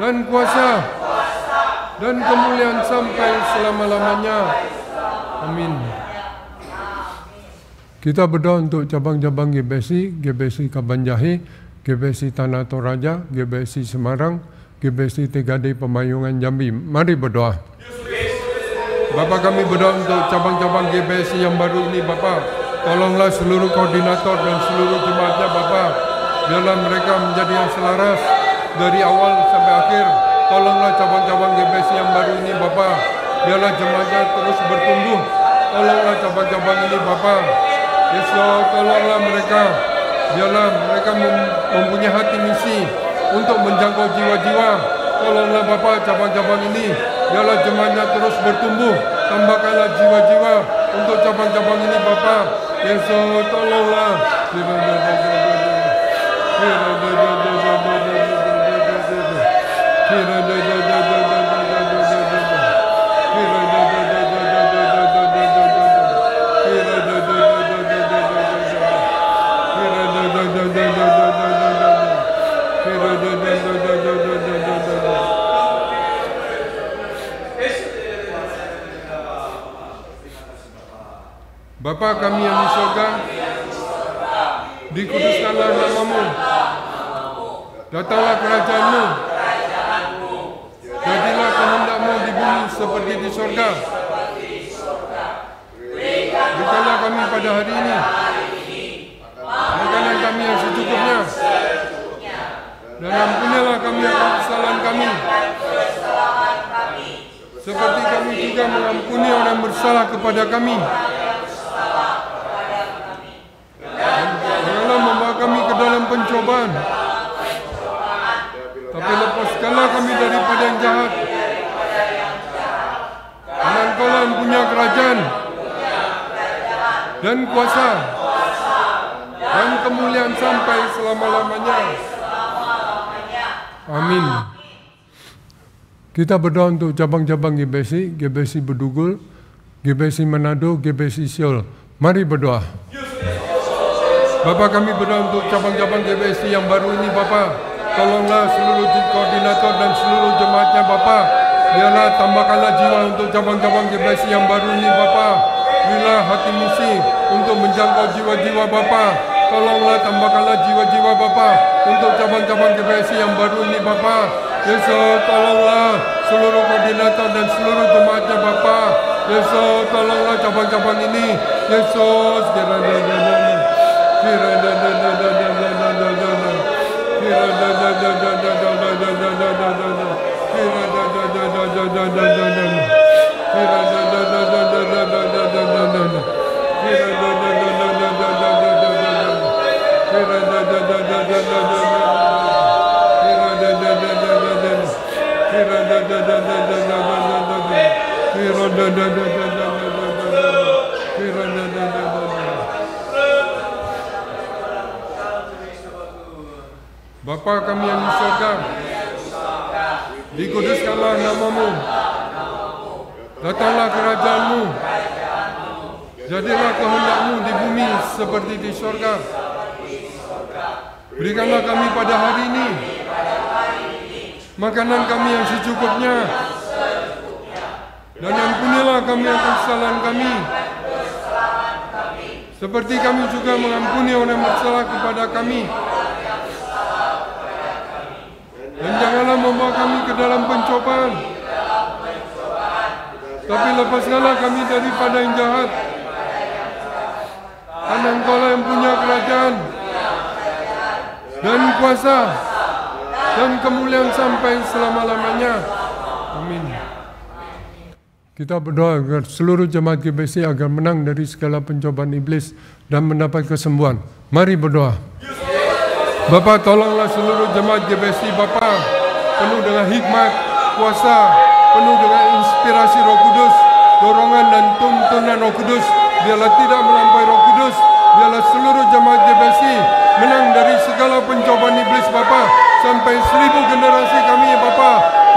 dan kuasa dan kemuliaan sampai selama-lamanya. Amin. Kita berdoa untuk cabang-cabang GBSI, GBSI Kabanjahe, GBSI Tanah Toraja, GBSI Semarang, GBSI Tegade Pemayungan Jambi. Mari berdoa. Bapa, kami berdoa untuk cabang-cabang GBSI yang baru ini Bapa. Tolonglah seluruh koordinator dan seluruh jemaatnya Bapa. Biarlah mereka menjadi yang selaras dari awal sampai akhir. Tolonglah cabang-cabang GBSI yang baru ini Bapa. Biarlah jemaatnya terus bertumbuh. Tolonglah cabang-cabang ini Bapa. Yesus, tolonglah mereka. Biarlah mereka mempunyai hati misi untuk menjangkau jiwa-jiwa. Tolonglah Bapa cabang-cabang ini. Biarlah jemaatnya terus bertumbuh. Tambahkanlah jiwa-jiwa untuk cabang-cabang ini Bapa. Yesus tolonglah. Bapa kami yang di surga, dikuduskanlah nama-Mu, datanglah kerajaan-Mu, jadilah kehendak-Mu di bumi seperti di surga. Berikanlah kami pada hari ini makanan kami yang secukupnya, dan ampunilah kami akan kesalahan kami, seperti kami juga mengampuni orang yang bersalah kepada kami. Janganlah membawa kami ke dalam pencobaan, tapi lepaskanlah kami daripada yang jahat. Karena Engkau-lah yang punya kerajaan dan kuasa dan kemuliaan sampai selama-lamanya. Amin. Kita berdoa untuk cabang-cabang GBC, GBC Bedugul, GBC Manado, GBC Seoul. Mari berdoa. Bapa, kami berdoa untuk cabang-cabang GBC yang baru ini, Bapa. Tolonglah seluruh koordinator dan seluruh jemaatnya, Bapa. Biarlah tambahkanlah jiwa untuk cabang-cabang GBC yang baru ini, Bapa. Berilah hati misi untuk menjangkau jiwa-jiwa, Bapa. Tolonglah tambahkanlah jiwa-jiwa, Bapa, untuk cabang-cabang GBC yang baru ini, Bapa. Yesus, tolonglah seluruh koordinator dan seluruh jemaatnya, Bapa. Yesus, tolonglah cabang-cabang ini. Yesus, Bapa kami yang di surga, dikuduskanlah nama-Mu, datanglah kerajaan-Mu, jadilah kehendak-Mu di bumi seperti di surga. Berikanlah kami pada hari ini makanan kami yang secukupnya, dan ampunilah kami akan kesalahan kami, seperti kami juga mengampuni orang yang bersalah kepada kami. Dan janganlah membawa kami ke dalam pencobaan, tapi lepaskanlah kami daripada yang jahat. Karena Engkau-lah yang punya kerajaan dan kuasa dan kemuliaan sampai selama-lamanya. Amin. Kita berdoa agar seluruh jemaat GBC agar menang dari segala pencobaan iblis dan mendapat kesembuhan. Mari berdoa. Bapa, tolonglah seluruh jemaat GBC, Bapa, penuh dengan hikmat, kuasa, penuh dengan inspirasi Roh Kudus, dorongan dan tuntunan Roh Kudus. Biarlah tidak melampaui Roh Kudus. Biarlah seluruh jemaat GBC menang dari segala pencobaan iblis, Bapa, sampai 1000 generasi kami, Bapa,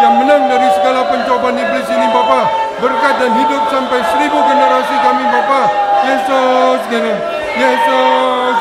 yang menang dari segala pencobaan iblis ini, Bapa. Berkat dan hidup sampai 1000 generasi kami, Bapa. Yesus, Yesus, Yesus,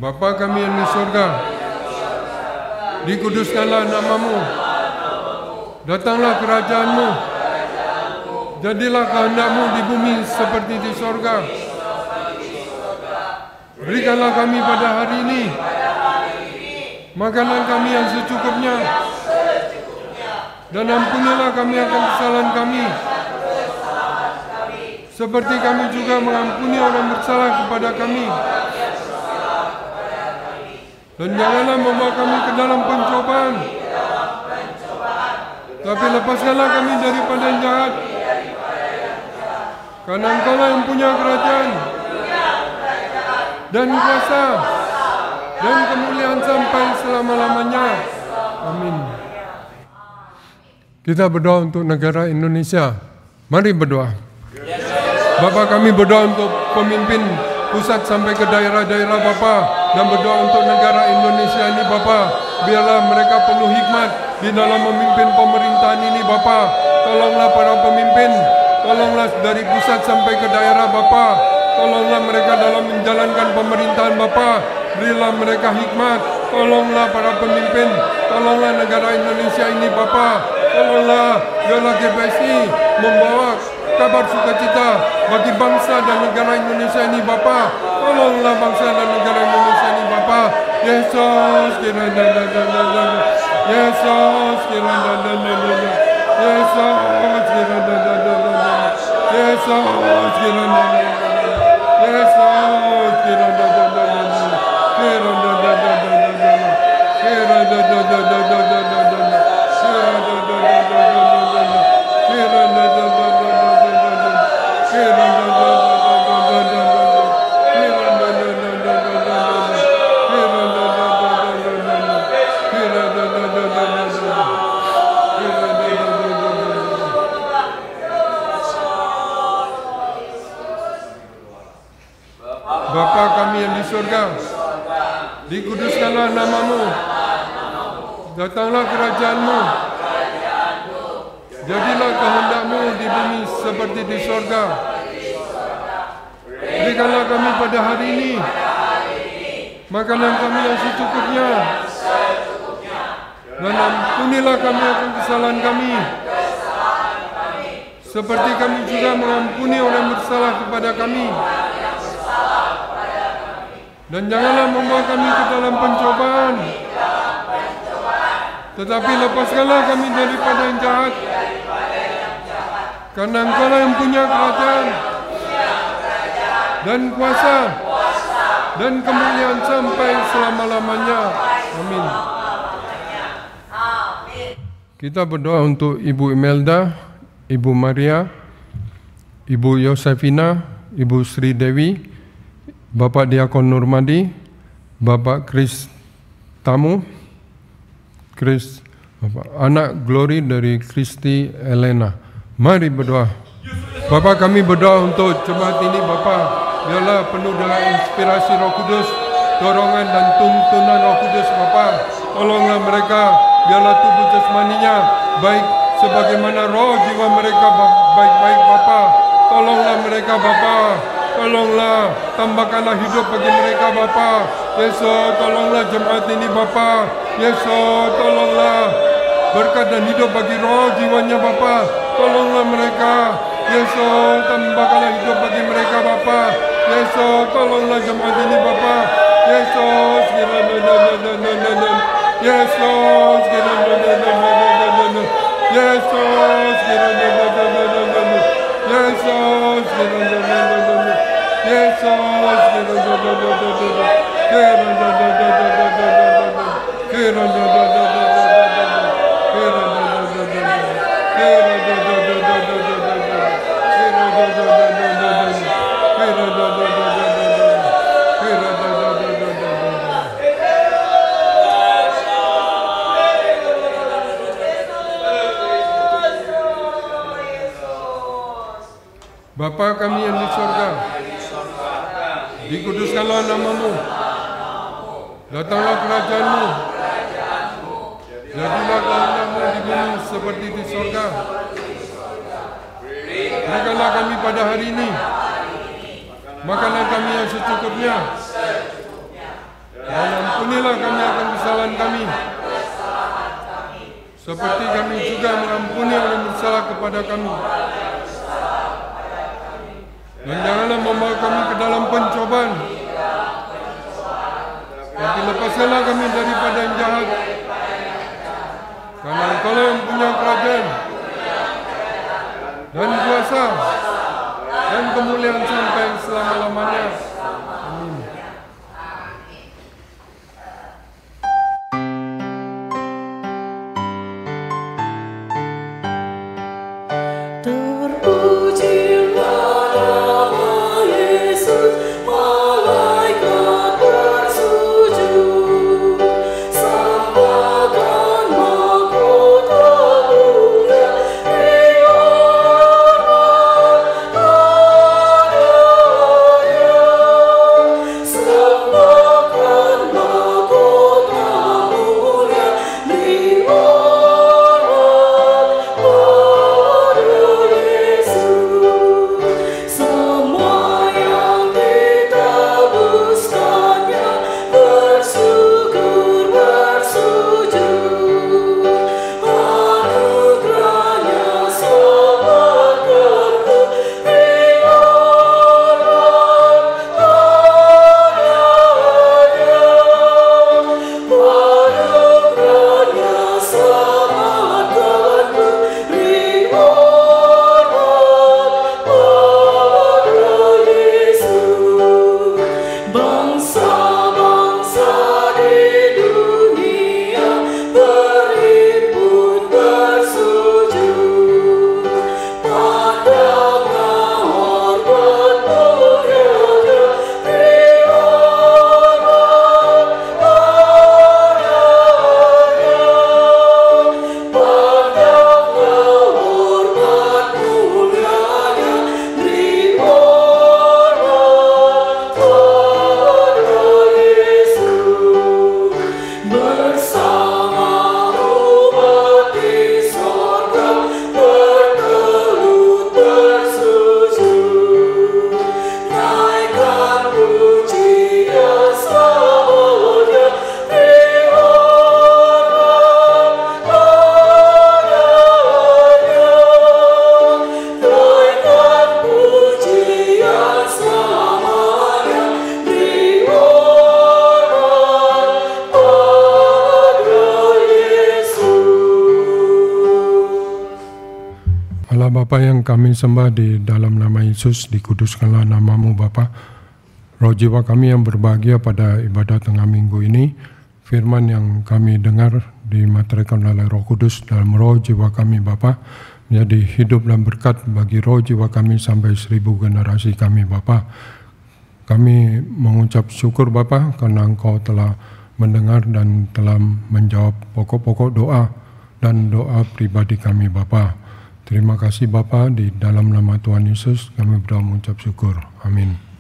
Bapa kami yang di surga, dikuduskanlah nama-Mu, datanglah kerajaan-Mu, jadilah kehendak-Mu di bumi seperti di surga. Berikanlah kami pada hari ini makanan kami yang secukupnya, dan ampunilah kami akan kesalahan kami, seperti kami juga mengampuni orang bersalah kepada kami. Dan janganlah membawa kami ke dalam pencobaan, tapi lepaskanlah kami daripada yang jahat. Karena Engkau-lah yang punya kerajaan, dan kuasa, dan kemuliaan sampai selama-lamanya. Amin. Kita berdoa untuk negara Indonesia. Mari berdoa. Bapa, kami berdoa untuk pemimpin pusat sampai ke daerah-daerah Bapa, dan berdoa untuk negara Indonesia ini Bapa. Biarlah mereka penuh hikmat di dalam memimpin pemerintahan ini Bapa. Tolonglah para pemimpin, tolonglah dari pusat sampai ke daerah Bapa. Tolonglah mereka dalam menjalankan pemerintahan Bapa. Berilah mereka hikmat. Tolonglah para pemimpin, tolonglah negara Indonesia ini Bapa. Tolonglah biarlah GBSI membawa kabar sukacita bagi bangsa dan negara Indonesia ini Bapa. Tolonglah bangsa dan negara Indonesia ini Bapa. Yesus kiranya, Yesus kiranya, Yesus kiranya, Yesus kiranya, Yesus kiranya. Bapa kami yang di surga, dikuduskanlah nama-Mu, datanglah kerajaan-Mu, jadilah kehendak-Mu di bumi seperti di surga. Berikanlah kami pada hari ini makanan kami yang secukupnya, dan ampunilah kami akan kesalahan kami, seperti kami juga mengampuni orang bersalah kepada kami. Dan janganlah membawa kami ke dalam pencobaan, tetapi lepaskanlah kami daripada yang jahat. Karena Engkau-lah yang punya kerajaan, dan kuasa, dan kemuliaan sampai selama-lamanya. Amin. Kita berdoa untuk Ibu Imelda, Ibu Maria, Ibu Yosefina, Ibu Sri Dewi, Bapak Diakon Nurmadi, Bapak Kris Tamu, anak Glory dari Kristi Elena. Mari berdoa. Bapak, kami berdoa untuk jemaat ini Bapak. Biarlah penuh dengan inspirasi Roh Kudus, dorongan dan tuntunan Roh Kudus Bapak. Tolonglah mereka, biarlah tubuh jasmaninya baik sebagaimana roh jiwa mereka baik-baik Bapak. Tolonglah mereka Bapak. Tolonglah, tambahkanlah hidup bagi mereka Bapa. Yesus, tolonglah jemaat ini Bapa. Yesus, tolonglah berkat dan hidup bagi roh jiwanya Bapa. Tolonglah mereka. Yesus, tambahkanlah hidup bagi mereka Bapa. Yesus, tolonglah jemaat ini Bapa. Yesus, Yesus, Yesus, Bapa kami yang di surga, dikuduskanlah nama-Mu, datanglah kerajaan-Mu, jadilah kehendak-Mu di bumi seperti di surga. Berikanlah kami pada hari ini makanan kami yang secukupnya, Dan ampunilah kami akan kesalahan kami, seperti kami juga mengampuni orang bersalah kepada kami. Dan janganlah membawa kami ke dalam pencobaan, tapi lepaskanlah kami daripada yang jahat. Karena Engkau yang punya kerajaan dan kuasa dan kemuliaan sampai selama-lamanya. Amin. Bapa yang kami sembah di dalam nama Yesus, dikuduskanlah nama-Mu Bapa. Roh jiwa kami yang berbahagia pada ibadah tengah minggu ini, firman yang kami dengar dimateraikan oleh Roh Kudus dalam roh jiwa kami Bapa, menjadi hidup dan berkat bagi roh jiwa kami sampai 1000 generasi kami Bapa. Kami mengucap syukur Bapa karena Engkau telah mendengar dan telah menjawab pokok-pokok doa dan doa pribadi kami Bapa. Terima kasih Bapa, di dalam nama Tuhan Yesus kami berdoa mengucap syukur. Amin.